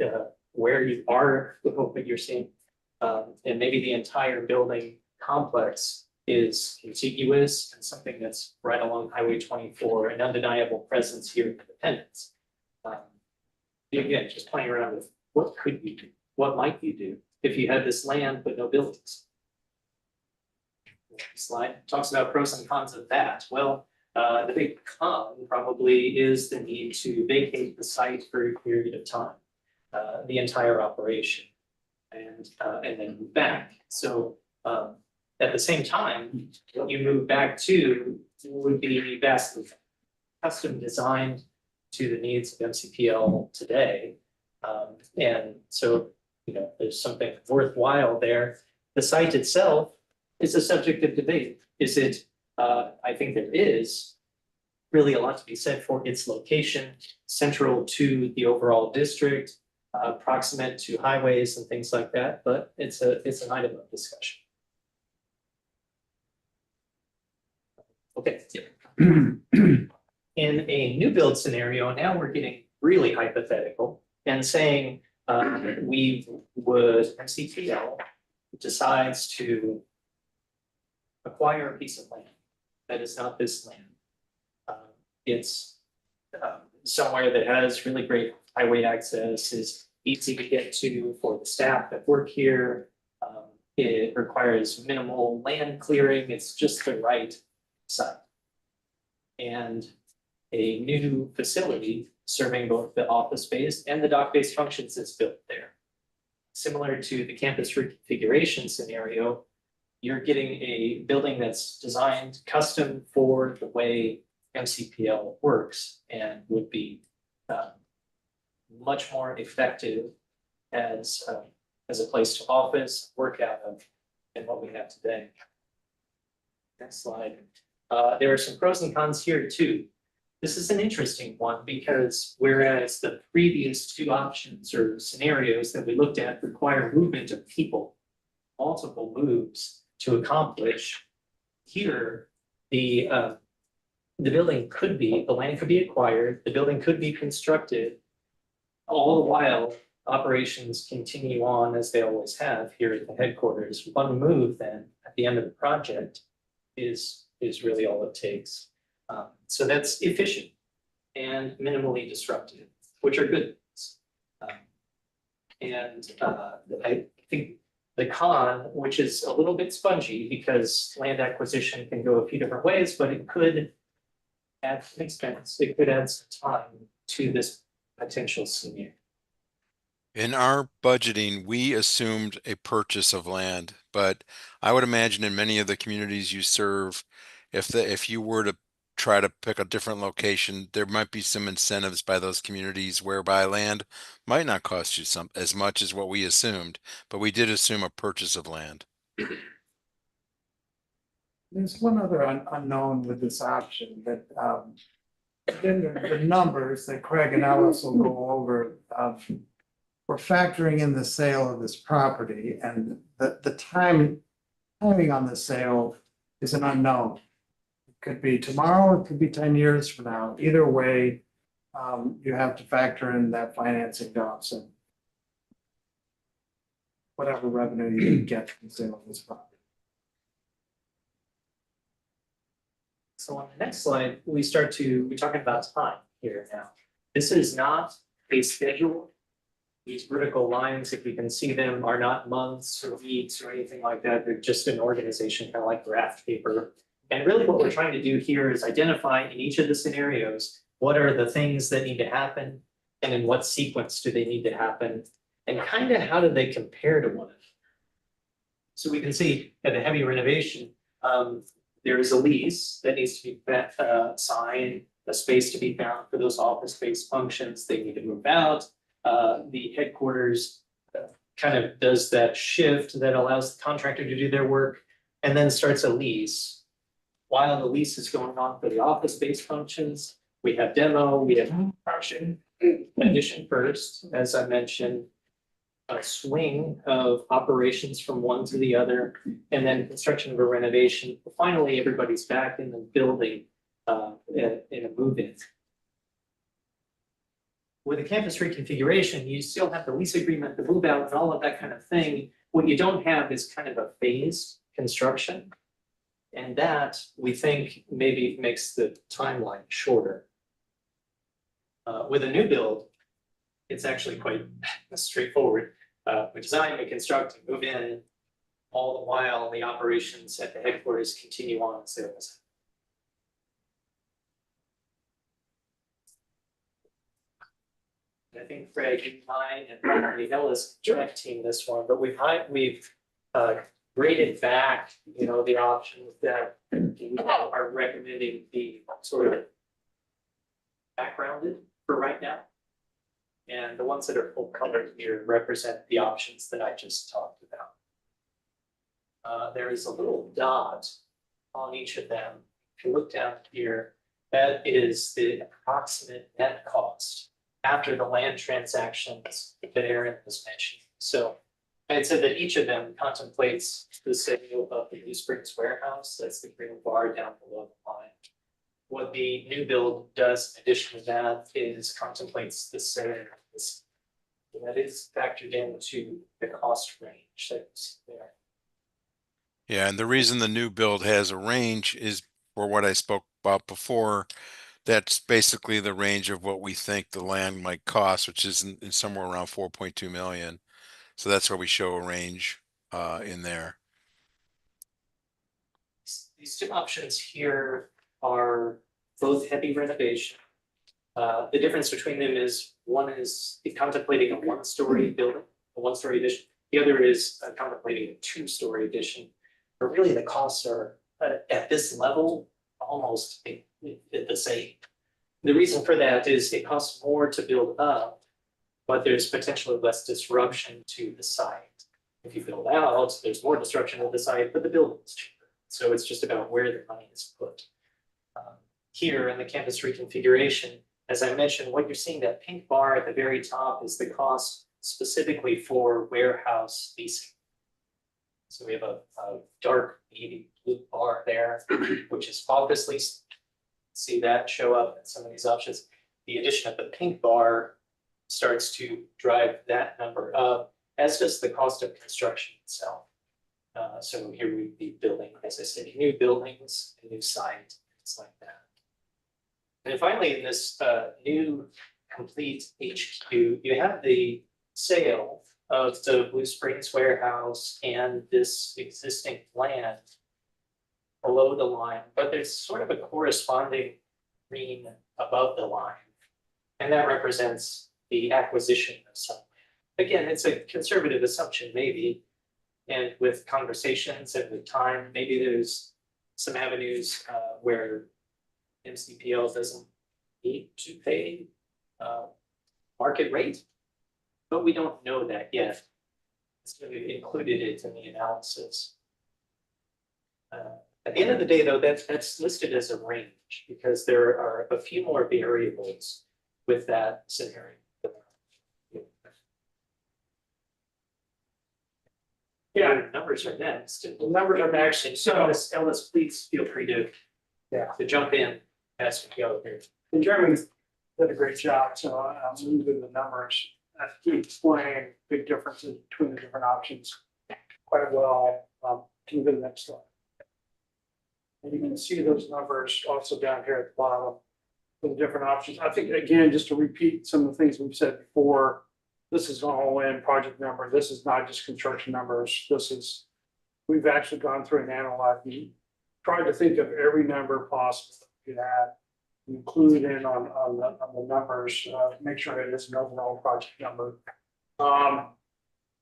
you are with what you're seeing. And maybe the entire building complex is contiguous and something that's right along Highway 24, an undeniable presence here in Independence. Again, just playing around with what could you do? What might you do if you had this land but no buildings? Slide talks about pros and cons of that. Well, the big con probably is the need to vacate the site for a period of time, the entire operation, and then move back. So at the same time, what you move back to would be vastly custom designed to the needs of MCPL today. And so, there's something worthwhile there. The site itself is a subject of debate. Is it, I think there is really a lot to be said for its location, central to the overall district, proximate to highways and things like that, but it's an item of discussion. Okay. In a new build scenario, now we're getting really hypothetical and saying MCPL decides to acquire a piece of land that is not this land. It's somewhere that has really great highway access, is easy to get to for the staff that work here. It requires minimal land clearing. It's just the right site. And a new facility serving both the office-based and the dock-based functions is built there. Similar to the campus reconfiguration scenario, you're getting a building that's designed custom for the way MCPL works and would be much more effective as a place to office, work out of than what we have today. Next slide. There are some pros and cons here too. This is an interesting one because whereas the previous 2 options or scenarios that we looked at require movement of people, multiple moves to accomplish, here the building could be, the land could be acquired, the building could be constructed, all the while operations continue on as they always have here at the headquarters. One move then at the end of the project is really all it takes. So that's efficient and minimally disruptive, which are good things. I think The con, which is a little bit spongy because land acquisition can go a few different ways, but it could add some expense, it could add some time to this potential scenario. In our budgeting, we assumed a purchase of land, but I would imagine in many of the communities you serve, if you were to try to pick a different location, there might be some incentives by those communities whereby land might not cost you as much as what we assumed, but we did assume a purchase of land. There's one other unknown with this option that, then the numbers that Craig and Alice will go over, we're factoring in the sale of this property and the timing on the sale is an unknown. It could be tomorrow, it could be 10 years from now. Either way, you have to factor in that financing costs and whatever revenue you can get from the sale of this property. So on the next slide, we're talking about time here now. This is not a schedule. These vertical lines, if you can see them, are not months or weeks or anything like that. They're just an organization, kind of like graph paper. And really what we're trying to do here is identify in each of the scenarios, what are the things that need to happen and in what sequence do they need to happen and kind of how do they compare to one another. So we can see at the heavy renovation, there is a lease that needs to be signed, a space to be found for those office-based functions. They need to move out. The headquarters kind of does that shift that allows the contractor to do their work and then starts a lease. While the lease is going on for the office-based functions, we have demo, we have construction, addition first, as I mentioned, a swing of operations from one to the other, and then construction of a renovation. Finally, everybody's back in the building in a move-in. With a campus reconfiguration, you still have the lease agreement, the move out, and all of that kind of thing. What you don't have is kind of a phased construction. And that, we think, maybe makes the timeline shorter. With a new build, it's actually quite straightforward. We design, we construct, and move in, all the while the operations at the headquarters continue on as they always have. I think Craig, you, mine, and probably Ellis direct team this one, but we've graded back, the options that we are recommending be sort of backgrounded for right now. And the ones that are full colored here represent the options that I just talked about. There is a little dot on each of them. If you look down here, that is the approximate net cost after the land transactions that Aaron was mentioning. So I'd said that each of them contemplates the sale of the New Springs warehouse. That's the green bar down below the line. What the new build does in addition to that is contemplates the sale of this. That is factored into the cost range that's there. Yeah, and the reason the new build has a range is for what I spoke about before. That's basically the range of what we think the land might cost, which is in somewhere around 4.2 million. So that's where we show a range in there. These two options here are both heavy renovation. The difference between them is one is contemplating a one-story building, a one-story addition. The other is contemplating a two-story addition. But really the costs are at this level almost the same. The reason for that is it costs more to build up, but there's potentially less disruption to the site. If you build out, there's more disruption to the site, but the building is cheaper. So it's just about where the money is put. Here in the campus reconfiguration, as I mentioned, what you're seeing, that pink bar at the very top is the cost specifically for warehouse leasing. So we have a dark navy blue bar there, which is office lease. See that show up in some of these options. The addition of the pink bar starts to drive that number up, as does the cost of construction itself. So here we'd be building, as I said, new buildings, a new site, things like that. And finally, in this new complete HQ, you have the sale of the Blue Springs warehouse and this existing land below the line, but there's sort of a corresponding green above the line. And that represents the acquisition of some land. Again, it's a conservative assumption, maybe. And with conversations and with time, maybe there's some avenues where MCPL doesn't need to pay market rate, but we don't know that yet. So we included it in the analysis. At the end of the day, though, that's listed as a range because there are a few more variables with that scenario. Yeah, numbers are next. The numbers are next. So Ellis, please feel free to jump in as we go here. And Jeremy did a great job, so I'm moving the numbers. He explained big differences between the different options quite well. Can you go to the next slide? And you can see those numbers also down here at the bottom for the different options. I think, again, just to repeat some of the things we've said before, this is an all-in project number. This is not just construction numbers. We've actually gone through and analyzed and tried to think of every number possible that we had, include in on the numbers, make sure it is an overall project number. On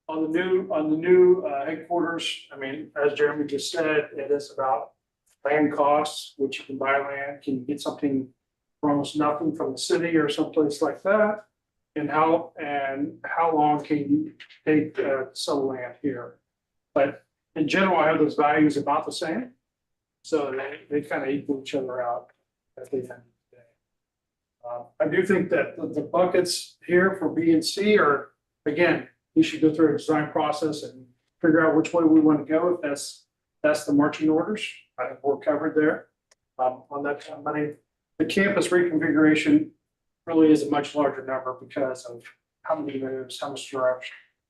the new headquarters, I mean, as Jeremy just said, it is about land costs, which you can buy land. Can you get something for almost nothing from the city or someplace like that? And how long can you take to sell land here? But in general, I have those values about the same. So they kind of equal each other out at the end of the day. I do think that the buckets here for B and C are, again, you should go through a design process and figure out which way we want to go. If that's the marching orders, I think we're covered there on that kind of money. The campus reconfiguration really is a much larger number because of how many moves, how much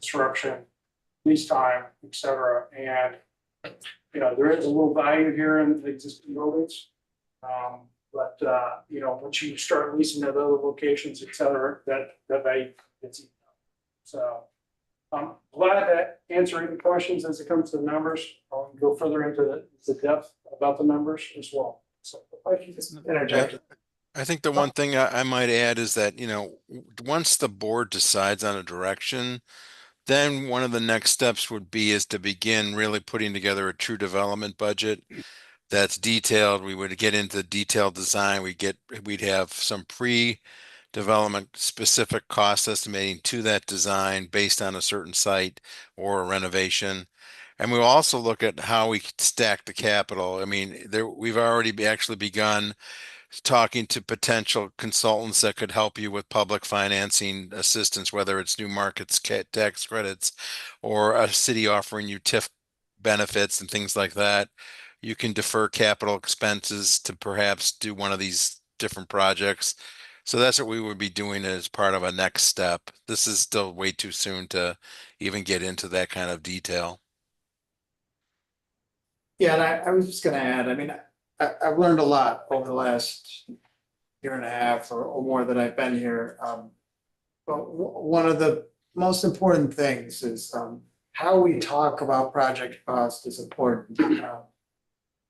disruption, lease time, et cetera. And, there is a little value here in the existing buildings. But once you start leasing at other locations, et cetera, that value gets eaten up. So I'm glad to answer any questions as it comes to the numbers. I'll go further into the depth about the numbers as well. So if I can just interject. I think the one thing I might add is that, once the board decides on a direction, then one of the next steps would be is to begin really putting together a true development budget that's detailed. We would get into detailed design. We'd have some pre-development specific cost estimating to that design based on a certain site or a renovation. And we'll also look at how we stack the capital. I mean, we've already actually begun talking to potential consultants that could help you with public financing assistance, whether it's new markets, tax credits, or a city offering you TIF benefits and things like that. You can defer capital expenses to perhaps do one of these different projects. So that's what we would be doing as part of a next step. This is still way too soon to even get into that kind of detail. Yeah, and I was just gonna add, I mean, I've learned a lot over the last year and a half or more that I've been here. But one of the most important things is how we talk about project cost is important.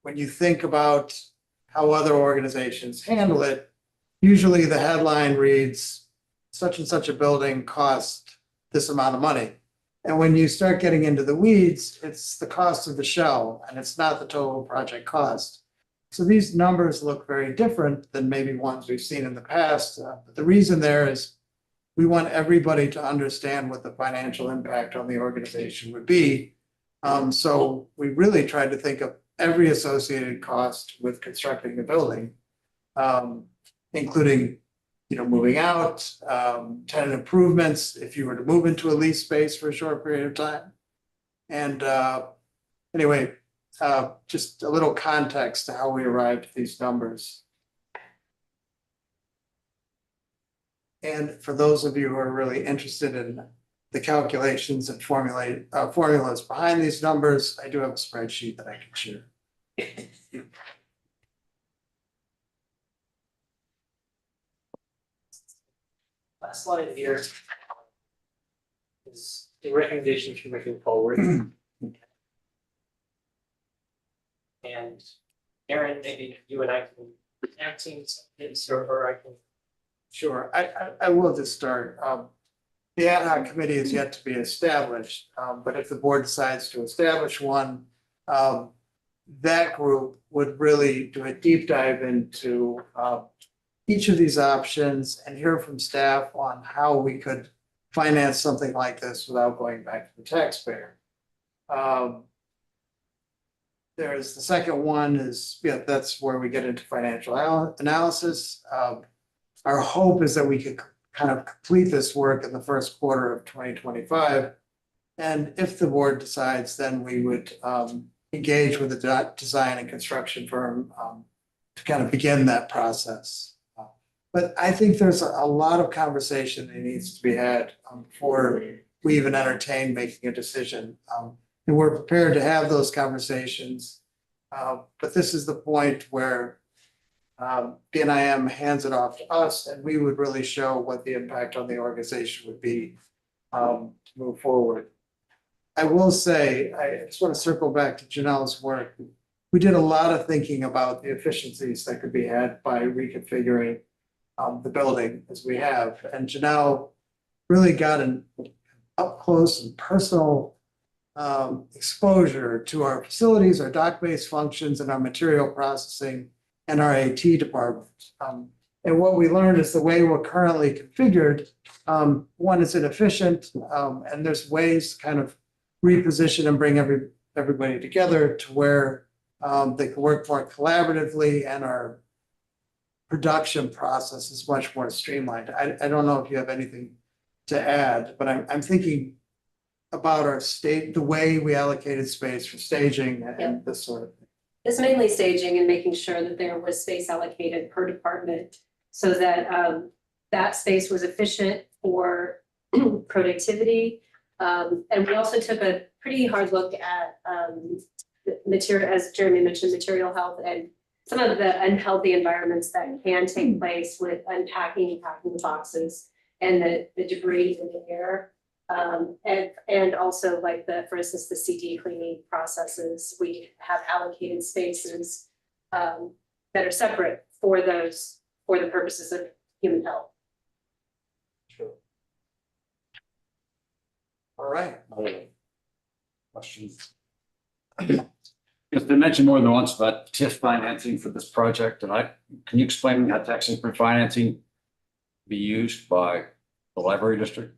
When you think about how other organizations handle it, usually the headline reads, such and such a building cost this amount of money. And when you start getting into the weeds, it's the cost of the shell and it's not the total project cost. So these numbers look very different than maybe ones we've seen in the past. But the reason there is we want everybody to understand what the financial impact on the organization would be. So we really tried to think of every associated cost with constructing the building, including moving out, tenant improvements, if you were to move into a lease space for a short period of time. And anyway, just a little context to how we arrived at these numbers. And for those of you who are really interested in the calculations and formulas behind these numbers, I do have a spreadsheet that I can share. Last slide here is the recommendations for moving forward. And Aaron, maybe you and I can tag team some of this, or I can. Sure, I will just start. The ad hoc committee is yet to be established, but if the board decides to establish one, that group would really do a deep dive into each of these options and hear from staff on how we could finance something like this without going back to the taxpayer. There's the second one is, yeah, that's where we get into financial analysis. Our hope is that we could kind of complete this work in the first quarter of 2025. And if the board decides, then we would engage with the design and construction firm to kind of begin that process. But I think there's a lot of conversation that needs to be had before we even entertain making a decision. And we're prepared to have those conversations. But this is the point where BNIM hands it off to us, and we would really show what the impact on the organization would be to move forward. I will say, I just want to circle back to Janelle's work. We did a lot of thinking about the efficiencies that could be had by reconfiguring the building as we have. And Janelle really got an up close and personal exposure to our facilities, our dock-based functions, and our material processing and our AT department. And what we learned is the way we're currently configured, one, is inefficient, and there's ways to kind of reposition and bring everybody together to where they can work more collaboratively, and our production process is much more streamlined. I don't know if you have anything to add, but I'm thinking about our state, the way we allocated space for staging and this sort of thing. It's mainly staging and making sure that there was space allocated per department so that that space was efficient for productivity. And we also took a pretty hard look at material, as Jeremy mentioned, material health and some of the unhealthy environments that can take place with unpacking, packing the boxes and the debris in the air. And also like for instance, the CD cleaning processes, we have allocated spaces that are separate for the purposes of human health. Sure. All right. Questions? It's been mentioned more than once about TIF financing for this project, and can you explain how tax increment financing be used by the library district?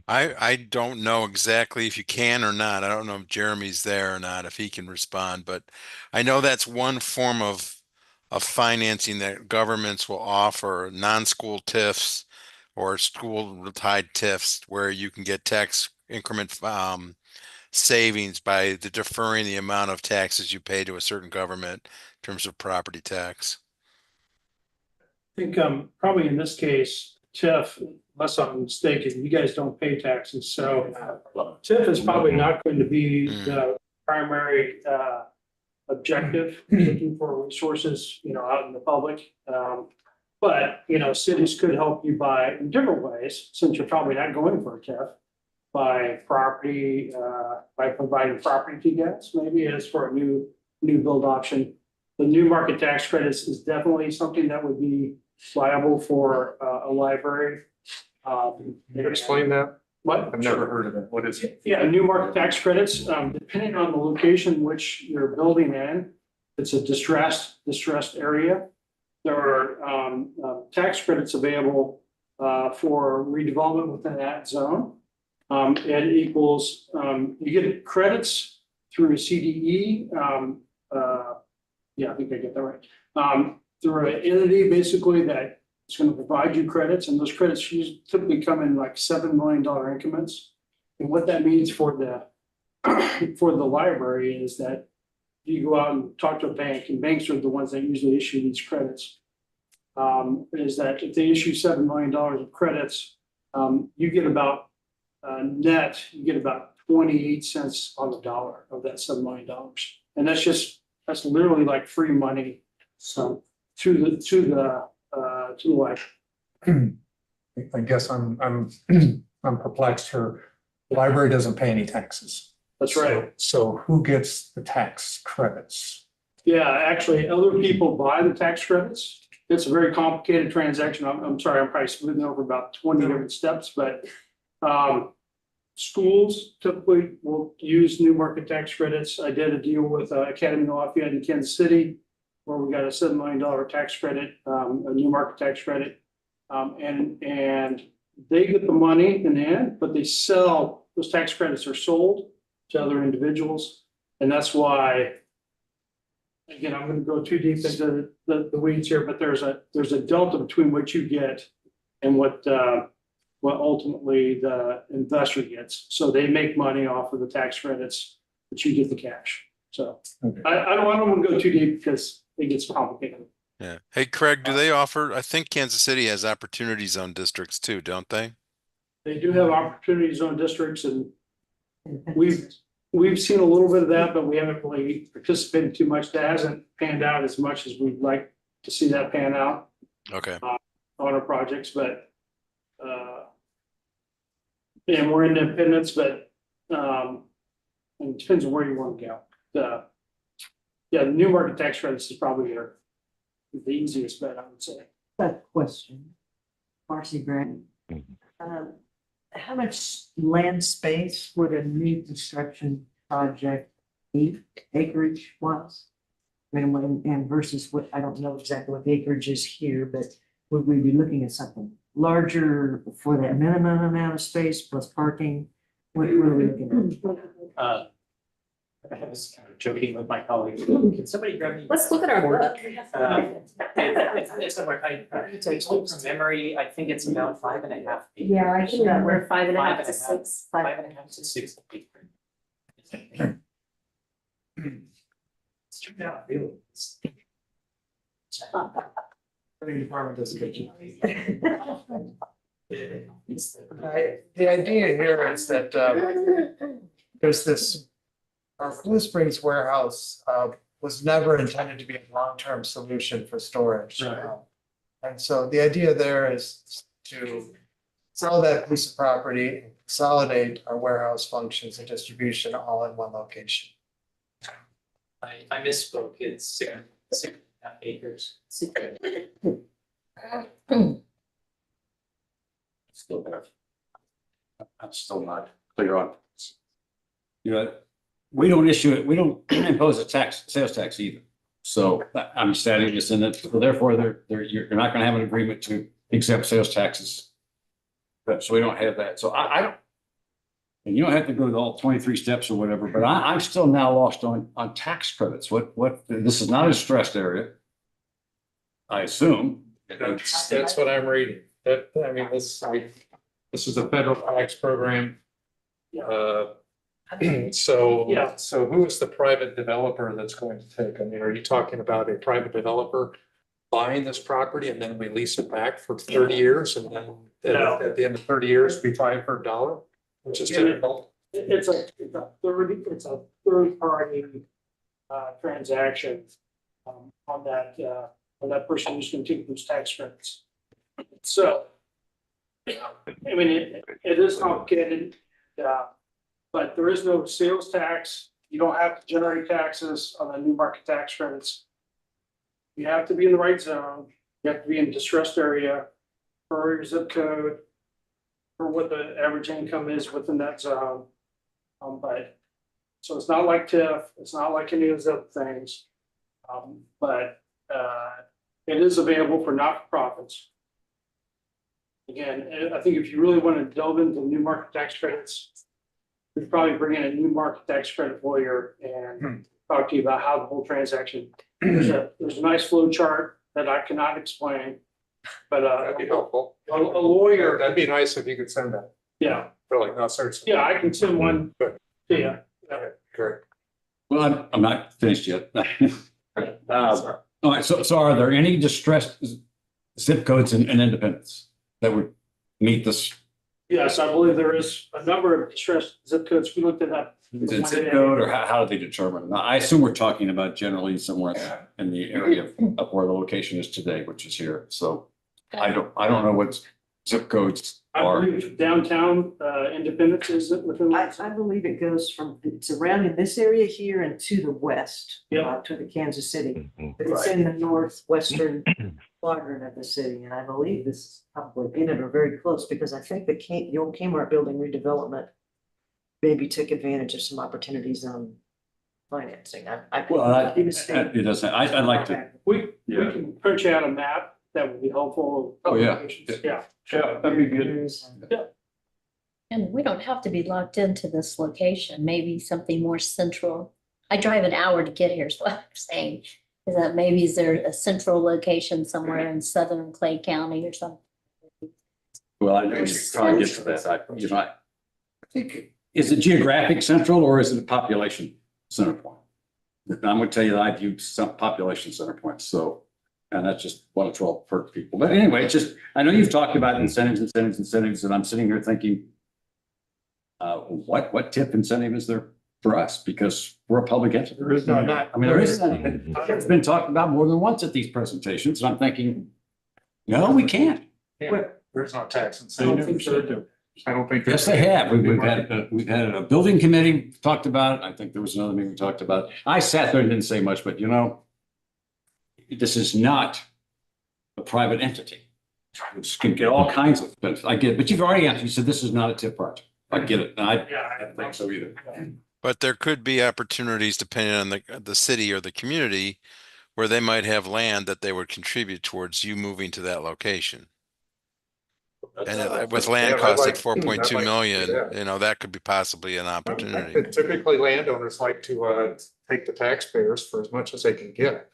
I don't know exactly if you can or not. I don't know if Jeremy's there or not, if he can respond, but I know that's one form of financing that governments will offer, non-school TIFs or school-tied TIFs, where you can get tax increment savings by deferring the amount of taxes you pay to a certain government in terms of property tax. I think probably in this case, TIF, unless I'm mistaken, you guys don't pay taxes, so TIF is probably not going to be the primary objective, looking for resources, out in the public. But, cities could help you by in different ways, since you're probably not going for a TIF, by property, by providing property TGATs, maybe as for a new build option. The new market tax credits is definitely something that would be viable for a library. Can you explain that? What? I've never heard of it. What is it? Yeah, new market tax credits, depending on the location which you're building in, it's a distressed area. There are tax credits available for redevelopment within that zone. It equals, you get credits through CDE. Yeah, I think I get that right. Through an entity basically that is going to provide you credits, and those credits typically come in like $7 million increments. And what that means for the library is that you go out and talk to a bank, and banks are the ones that usually issue these credits. Is that if they issue $7 million of credits, you get about net, you get about 28 cents on the dollar of that $7 million. And that's literally like free money. So to the library. I guess I'm I'm perplexed here. The library doesn't pay any taxes. That's right. So who gets the tax credits? Yeah, actually, other people buy the tax credits. It's a very complicated transaction. I'm sorry, I'm probably smoothing over about 20 different steps, but schools typically will use new market tax credits. I did a deal with Academy Lafayette in Kansas City where we got a $7 million tax credit, a new market tax credit. And they get the money in the end, but they sell, those tax credits are sold to other individuals. And that's why, again, I'm going to go too deep into the weeds here, but there's a delta between what you get and what ultimately the investor gets. So they make money off of the tax credits, but you get the cash. So Okay. I don't want to go too deep because it gets complicated. Yeah. Hey, Craig, do they offer, I think Kansas City has opportunity zone districts too, don't they? They do have opportunity zone districts, and we've seen a little bit of that, but we haven't really participated too much. That hasn't panned out as much as we'd like to see that pan out Okay. on our projects, but and we're independents, but it depends on where you want to go. The new market tax credits is probably the easiest bet, I would say. That question, Marcy Grant. How much land space would a new construction project need, acreage wise? And versus what, I don't know exactly what the acreage is here, but would we be looking at something larger for that minimum amount of space plus parking? What are we looking at? I was kind of joking with my colleagues. Can somebody grab me? Let's look at our book. It's somewhere, from memory, I think it's about 5.5 acres. Yeah, I think that we're 5.5 to 5 and a half. 6. 5.5 to 6 acres. It's turned out really. Planning department does a good job. The idea here is that there's this, our Blue Springs warehouse was never intended to be a long-term solution for storage. And so the idea there is to sell that piece of property, and consolidate our warehouse functions and distribution all in one location. I misspoke, it's 6.5 acres. Still there. I'm still not clear on. You know, we don't issue it, we don't impose a sales tax either. So I'm stating this in it, so therefore you're not gonna have an agreement to accept sales taxes. But so we don't have that. So I don't. And you don't have to go to all 23 steps or whatever, but I'm still now lost on tax credits. What, this is not a stressed area. I assume. That's what I'm reading. This is a federal tax program. So who is the private developer that's going to take? Are you talking about a private developer buying this property and then we lease it back for 30 years and then at the end of 30 years, we buy it for $1? Which is typical. It's a third party transaction on that person who's going to take those tax credits. So, I mean, it is complicated, but there is no sales tax. You don't have to generate taxes on the new market tax credits. You have to be in the right zone. You have to be in a distressed area per your zip code, for what the average income is within that zone. But so it's not like TIF, it's not like any of those other things. But it is available for not-for-profits. Again, I think if you really want to delve into new market tax credits, we'd probably bring in a new market tax credit lawyer and talk to you about how the whole transaction. There's a nice flow chart that I cannot explain. But That'd be helpful. A lawyer. That'd be nice if you could send that. Yeah. Really, no, seriously. Yeah, I can send one. Good. Yeah. Great. Well, I'm not finished yet. All right, so are there any distressed zip codes in Independence that would meet this? Yes, I believe there is a number of distressed zip codes. We looked at that. Is it zip code or how do they determine? I assume we're talking about generally somewhere in the area of where the location is today, which is here. So I don't know what zip codes I believe downtown, Independence is within. I believe it goes from, it's around in this area here and to the west. Yeah. To the Kansas City, Mhm. but it's in the northwestern quadrant of the city, and I believe this is probably in it or very close, because I think the old Kmart building redevelopment maybe took advantage of some opportunities on financing. I Well, could be mistaken. it doesn't, I'd like to, We Yeah. can print you out a map that would be helpful. Oh, yeah. Yeah. yeah, that'd be good. And we don't have to be locked into this location, maybe something more central. I drive an hour to get here, is what I'm saying. Is that maybe is there a central location somewhere in southern Clay County or something? Well, I know you're trying to get to that. I think, is it geographic central or is it a population center point? I'm gonna tell you that I view some population center points, so, and that's just one of 12 per people. But anyway, it's just, I know you've talked about incentives, and I'm sitting here thinking, what tip incentive is there for us? Because we're a public entity. There is none. I mean, there isn't any. It's been talked about more than once at these presentations, and I'm thinking, no, we can't. There's no tax I don't incentive. think so. I don't think. Yes, they have. We've had a building committee talked about it. I think there was another meeting we talked about it. I sat there and didn't say much, but this is not a private entity. It can get all kinds of benefits. I get it, but you've already answered. You said this is not a tip project. I get it. And I don't think so either. But there could be opportunities depending on the city or the community where they might have land that they would contribute towards you moving to that location. And with land costs at 4.2 million, that could be possibly an opportunity. Typically landowners like to take the taxpayers for as much as they can get.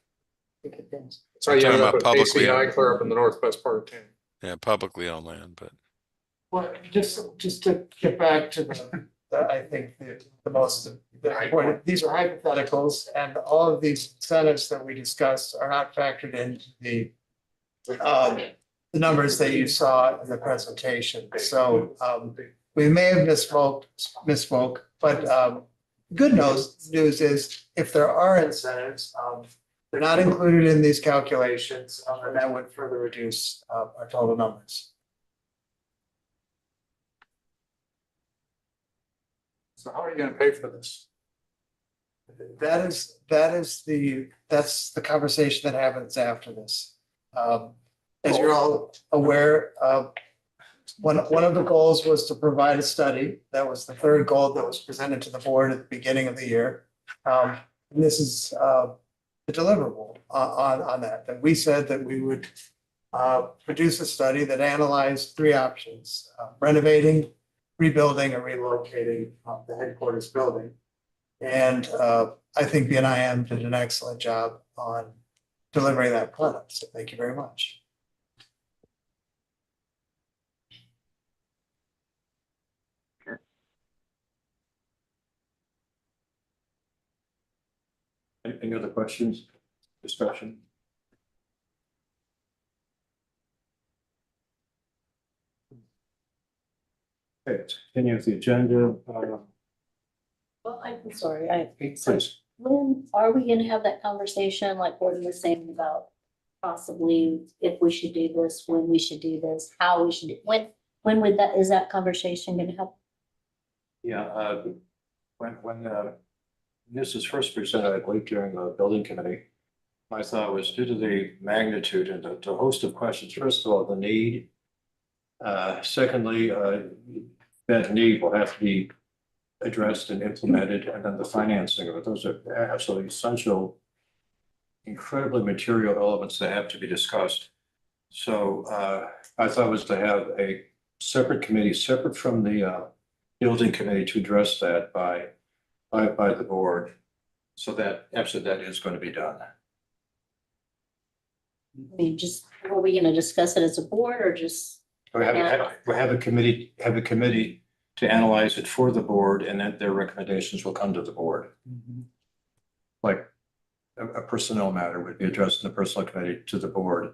So you Talking end up about with publicly ACI clear up in the northwest part of town. Yeah, publicly owned land, but Well, just to get back to I think the most important, these are hypotheticals, and all of these incentives that we discussed are not factored into the numbers that you saw in the presentation. So we may have misspoke, but good news is if there are incentives, they're not included in these calculations, and that would further reduce our total numbers. So how are you gonna pay for this? That's the conversation that happens after this. As you're all aware, one of the goals was to provide a study. That was the third goal that was presented to the board at the beginning of the year. And this is the deliverable on that. That we said that we would produce a study that analyzed three options: renovating, rebuilding, or relocating the headquarters building. And I think BNIM did an excellent job on delivering that plan. So thank you very much. Any other questions, discussion? Okay, let's continue with the agenda. Well, I'm sorry, so Please. when are we gonna have that conversation, like Gordon was saying about possibly if we should do this, when we should do this, how we should do, when would is that conversation gonna happen? Yeah, when this was first presented, I believe during the building committee, my thought was due to the magnitude and the host of questions, first of all, the need. Secondly, that need will have to be addressed and implemented, and then the financing of it. Those are absolutely essential, incredibly material elements that have to be discussed. So I thought was to have a separate committee, separate from the building committee, to address that by the board. So that absolutely that is going to be done. I mean, are we gonna discuss it as a board or just? We have a committee to analyze it for the board, and then their recommendations will come to the board. Like a personnel matter would be addressed in the personnel committee to the board.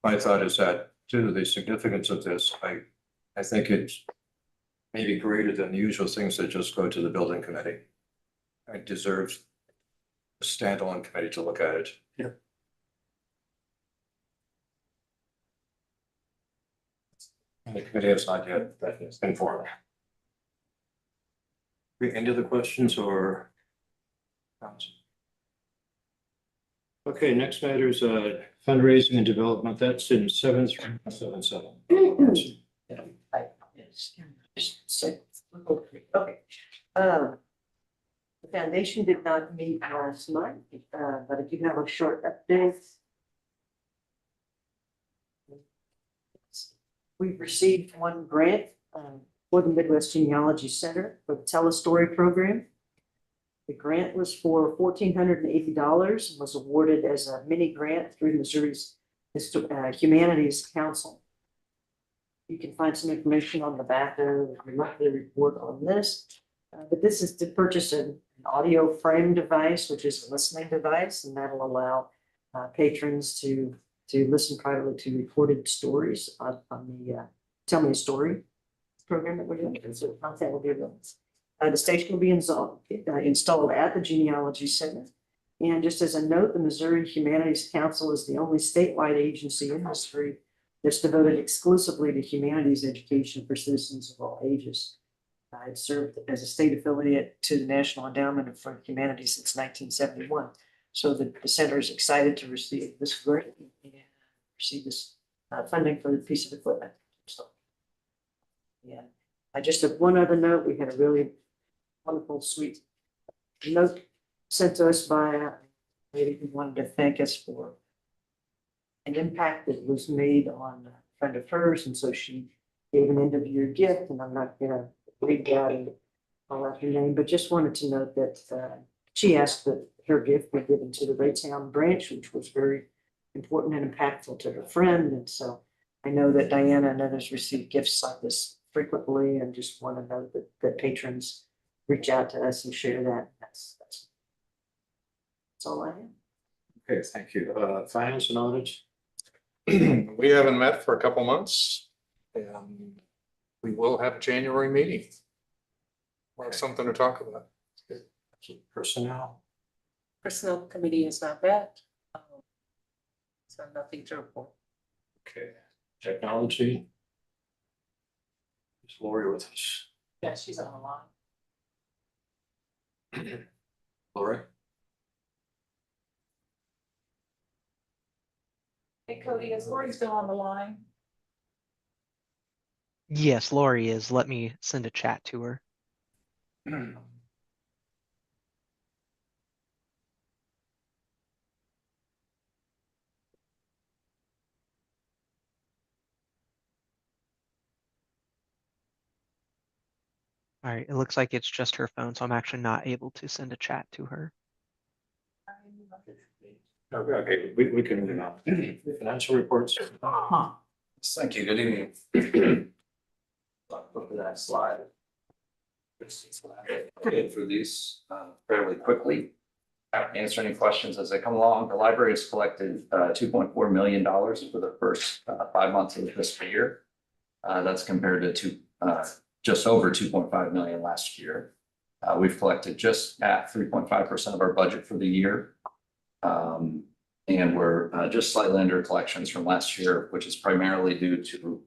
My thought is that due to the significance of this, I think it's maybe greater than the usual things that just go to the building committee. It deserves a standalone committee to look at it. Yep. And the committee has not yet been formed. We ended the questions or? Okay, next matter is fundraising and development. That's in 7.77. Okay. The foundation did not meet last month, but if you have a short update. We've received one grant for the Midwest Genealogy Center for the Tell a Story program. The grant was for $1,480 and was awarded as a mini grant through Missouri's Humanities Council. You can find some information on the back of the monthly report on this. But this is to purchase an audio frame device, which is a listening device, and that'll allow patrons to listen privately to recorded stories on the Tell Me a Story program that we're doing. So content will be available. The station will be installed at the Genealogy Center. And just as a note, the Missouri Humanities Council is the only statewide agency in Missouri that's devoted exclusively to humanities education for citizens of all ages. It served as a state affiliate to the National Endowment for Humanities since 1971. So the center is excited to receive this grant and receive this funding for the piece of equipment. So, yeah, I just have one other note. We had a really wonderful, sweet note sent to us by a lady who wanted to thank us for an impact that was made on a friend of hers, and so she gave an end of year gift, and I'm not gonna read that and call out her name, but just wanted to note that she asked that her gift be given to the Raytown branch, which was very important and impactful to her friend, and so I know that Diana and others receive gifts like this frequently, and just want to know that patrons reach out to us and share that. That's all I have. Okay, thank you. Finance and audit. We haven't met for a couple months, and we will have a January meeting. We'll have something to talk about. Personnel. Personnel committee is not met. So nothing to report. Okay, technology. Is Lori with us? Yeah, she's on the line. Lori? Hey Cody, is Lori still on the line? Yes, Lori is. Let me send a chat to her. All right, it looks like it's just her phone, so I'm actually not able to send a chat to her. Okay, we can move on. Financial reports. Thank you. Good evening. Look at that slide. Get through these fairly quickly. Answer any questions as they come along. The library has collected $2.4 million for the first 5 months of the fiscal year. That's compared to just over 2.5 million last year. We've collected just at 3.5% of our budget for the year. And we're just slightly under collections from last year, which is primarily due to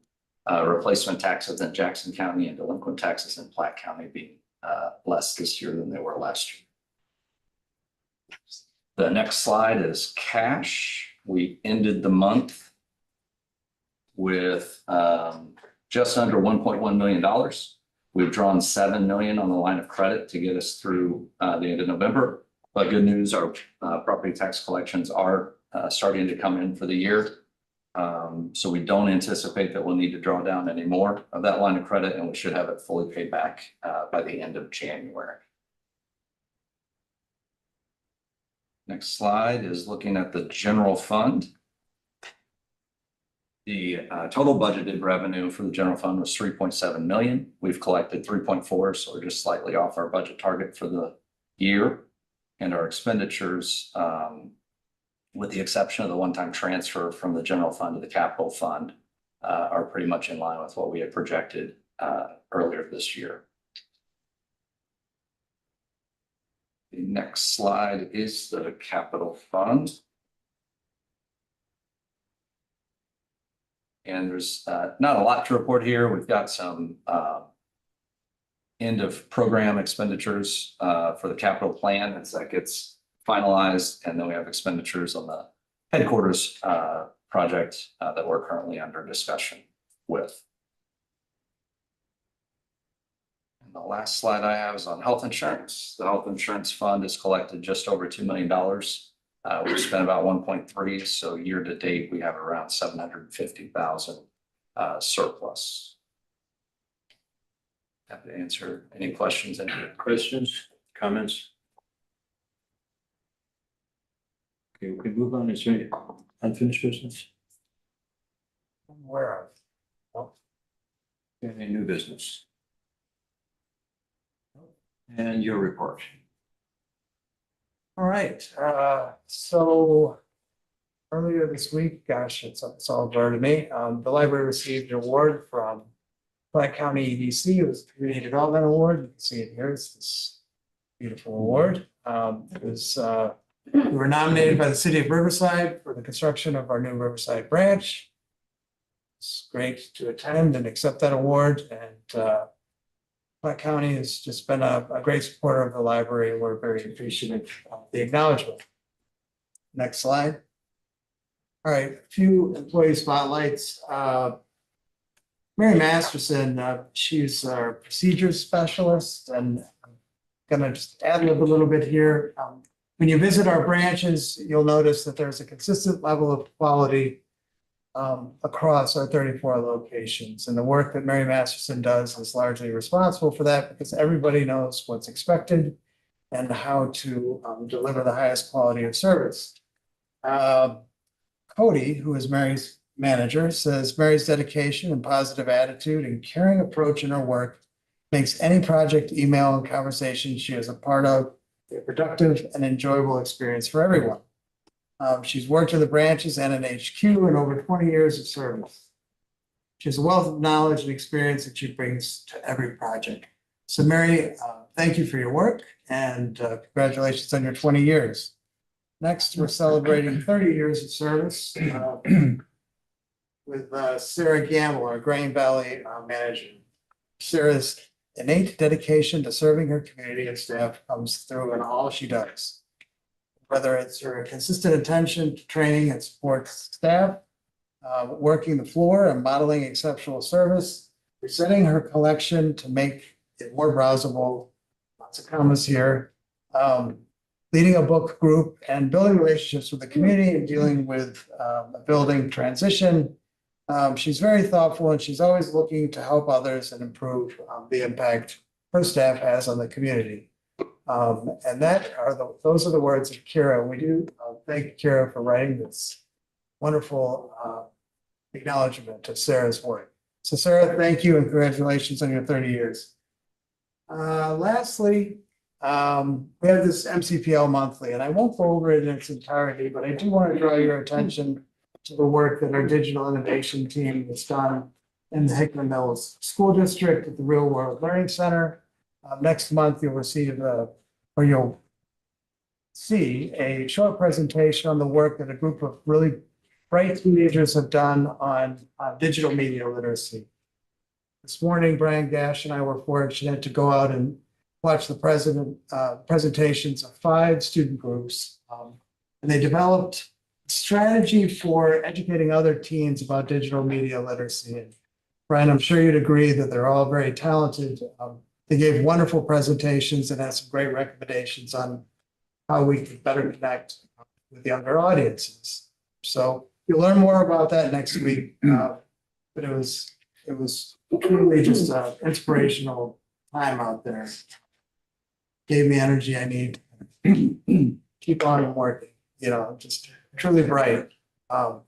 replacement taxes in Jackson County and delinquent taxes in Platte County being less this year than they were last year. The next slide is cash. We ended the month with just under $1.1 million. We've drawn $7 million on the line of credit to get us through the end of November. But good news, our property tax collections are starting to come in for the year. So we don't anticipate that we'll need to draw down any more of that line of credit, and we should have it fully paid back by the end of January. Next slide is looking at the general fund. The total budgeted revenue for the general fund was 3.7 million. We've collected 3.4, so we're just slightly off our budget target for the year. And our expenditures, with the exception of the one-time transfer from the general fund to the capital fund, are pretty much in line with what we had projected earlier this year. The next slide is the capital fund. And there's not a lot to report here. We've got some end of program expenditures for the capital plan as that gets finalized. And then we have expenditures on the headquarters project that we're currently under discussion with. And the last slide I have is on health insurance. The health insurance fund has collected just over $2 million. We've spent about 1.3, so year to date, we have around 750,000 surplus. Happy to answer any questions. Any Questions, comments? Okay, we can move on. Is there any unfinished business? Where are Any new business? And your report. All right, so earlier this week, gosh, it's all blurred to me. The library received an award from Black County EDC. It was a Community Development Award. You can see it here. It's this beautiful award. We were nominated by the city of Riverside for the construction of our new Riverside branch. It's great to attend and accept that award, and Black County has just been a great supporter of the library. We're very appreciative of the acknowledgement. Next slide. All right, a few employee spotlights. Mary Masterson, she's our procedures specialist, and I'm gonna just add a little bit here. When you visit our branches, you'll notice that there's a consistent level of quality across our 34 locations. And the work that Mary Masterson does is largely responsible for that because everybody knows what's expected and how to deliver the highest quality of service. Cody, who is Mary's manager, says Mary's dedication and positive attitude and caring approach in her work makes any project, email, and conversation she is a part of a productive and enjoyable experience for everyone. She's worked in the branches and in HQ in over 20 years of service. She has a wealth of knowledge and experience that she brings to every project. So Mary, thank you for your work and congratulations on your 20 years. Next, we're celebrating 30 years of service with Sarah Gamble, our Grain Valley manager. Sarah's innate dedication to serving her community and staff comes through in all she does. Whether it's her consistent attention to training and support staff, working the floor and modeling exceptional service, presenting her collection to make it more browsable, lots of commas here, leading a book group and building relationships with the community and dealing with a building transition. She's very thoughtful and she's always looking to help others and improve the impact her staff has on the community. And those are the words of Kira. We do thank Kira for writing this wonderful acknowledgement of Sarah's work. So Sarah, thank you and congratulations on your 30 years. Lastly, we have this MCPL monthly, and I won't go over it in its entirety, but I do want to draw your attention to the work that our digital innovation team has done in the Hickman Mills School District at the Real World Learning Center. Next month, you'll see a short presentation on the work that a group of really bright teenagers have done on digital media literacy. This morning, Brian Gash and I were fortunate to go out and watch the presentations of 5 student groups. And they developed a strategy for educating other teens about digital media literacy. And Brian, I'm sure you'd agree that they're all very talented. They gave wonderful presentations and had some great recommendations on how we could better connect with younger audiences. So you'll learn more about that next week. But it was truly just an inspirational time out there. Gave me energy I need. Keep on working, just truly bright. Those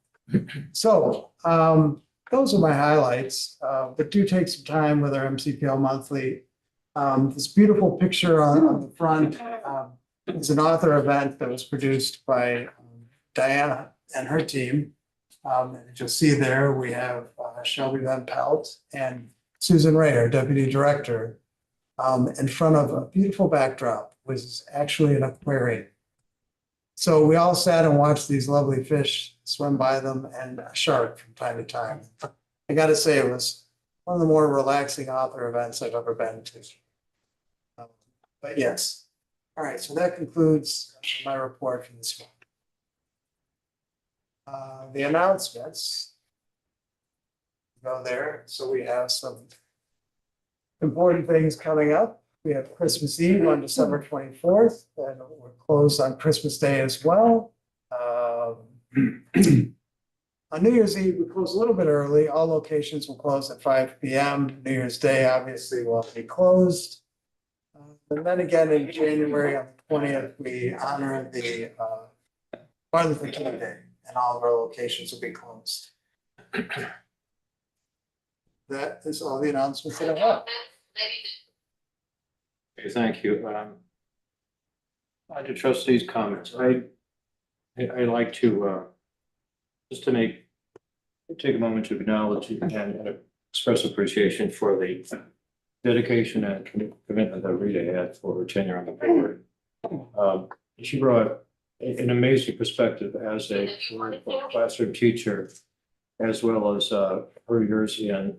are my highlights, but do take some time with our MCPL monthly. This beautiful picture on the front is an author event that was produced by Diana and her team. And you'll see there we have Shelby Van Pelt and Susan Ray, our deputy director, in front of a beautiful backdrop, which is actually an aquarium. So we all sat and watched these lovely fish swim by them, and a shark from time to time. I gotta say, it was one of the more relaxing author events I've ever been to. But yes, all right, so that concludes my report for this month. The announcements. Go there, so we have some important things coming up. We have Christmas Eve on December 24th, and we're closed on Christmas Day as well. On New Year's Eve, we close a little bit early. All locations will close at 5 p.m. New Year's Day, obviously, will be closed. And then again, in January on the 20th, we honor the Martin Luther King Day, and all of our locations will be closed. That is all the announcements that I have. Okay, thank you. Under trustees' comments, I like to just to take a moment to acknowledge and express appreciation for the dedication and commitment that Rita had for her tenure on the board. She brought an amazing perspective as a classroom teacher, as well as her years in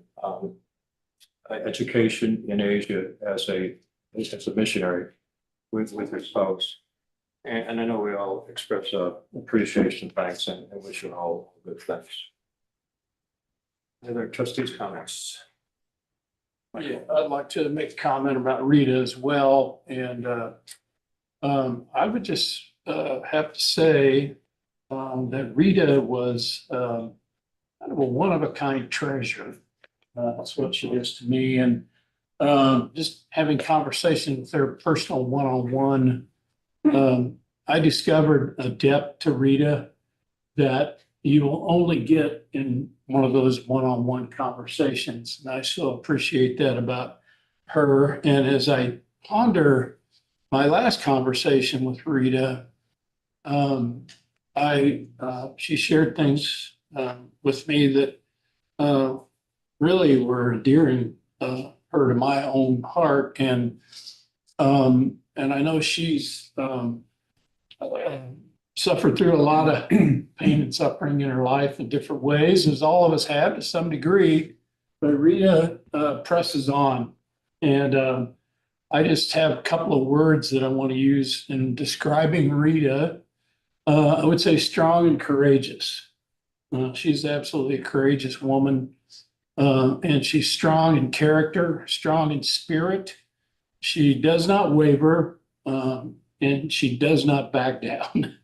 education in Asia as a missionary with her spouse. And I know we all express appreciation, thanks, and wish you all good things. Other trustees' comments? Yeah, I'd like to make a comment about Rita as well, and I would just have to say that Rita was kind of a one-of-a-kind treasure. That's what she is to me, and just having conversations with her personal one-on-one, I discovered a depth to Rita that you will only get in one of those one-on-one conversations. And I so appreciate that about her. And as I ponder my last conversation with Rita, she shared things with me that really were endearing her to my own heart. And I know she's suffered through a lot of pain and suffering in her life in different ways, as all of us have to some degree. But Rita presses on. And I just have a couple of words that I want to use in describing Rita. I would say strong and courageous. She's absolutely a courageous woman. And she's strong in character, strong in spirit. She does not waver, and she does not back down.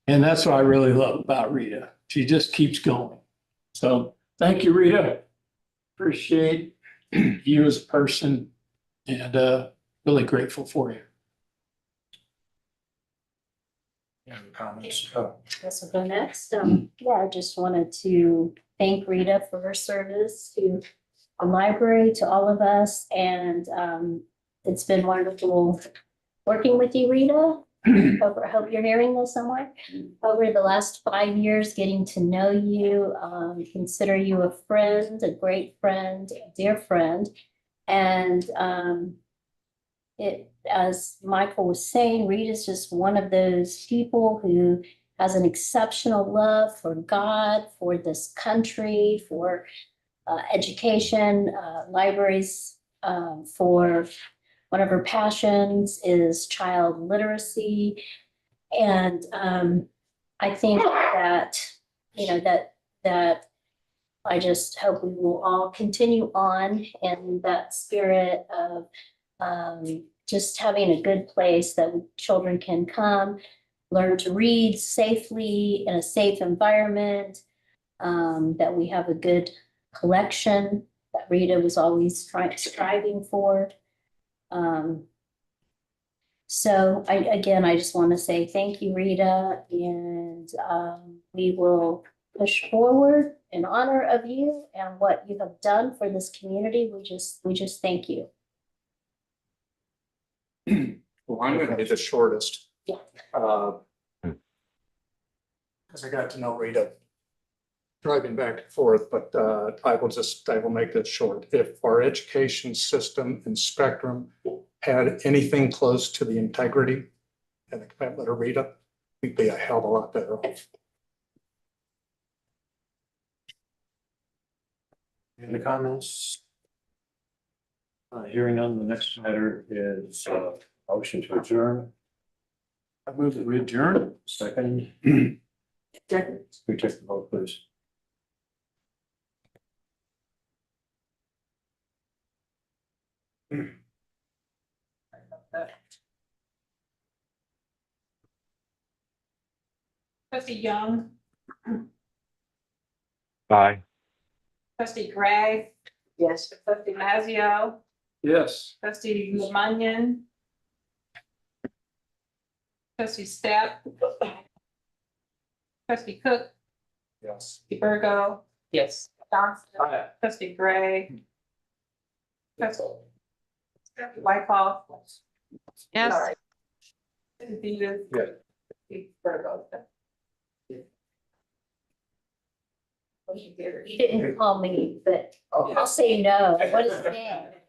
And that's what I really love about Rita. She just keeps going. So thank you, Rita. Appreciate you as a person, and really grateful for you. Any comments? Guess I'll go next. Yeah, I just wanted to thank Rita for her service to the library, to all of us, and it's been wonderful working with you, Rita. Hope you're hearing this somewhere. Over the last 5 years, getting to know you, consider you a friend, a great friend, a dear friend. And as Michael was saying, Rita's just one of those people who has an exceptional love for God, for this country, for education, libraries, for one of her passions is child literacy. And I think that, that I just hope we will all continue on in that spirit of just having a good place that children can come, learn to read safely in a safe environment, that we have a good collection that Rita was always striving for. So I just want to say thank you, Rita, and we will push forward in honor of you and what you have done for this community. We just thank you. Well, I'm going to be the shortest. Yeah. Because I got to know Rita driving back and forth, but I will make this short. If our education system and spectrum had anything close to the integrity and the commitment of Rita, we'd be a hell of a lot better off. Any comments? Hearing none, the next matter is motion to adjourn. I move that we adjourn. Second, Second. we take the vote, please. Trustee Young, Bye. trustee Gray, Yes. trustee Mazio, Yes. trustee Lemannion, trustee Step, trustee Cook, Yes. trustee Virgo, Yes. Johnson, trustee Gray, trustee Wyckoff. Yes. Sorry. Trustee Peters. Yeah. Trustee Virgo. You didn't call me, but I'll say no. What is that?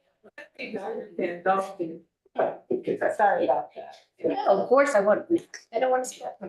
Sorry about that. No, of course I want, I don't want to.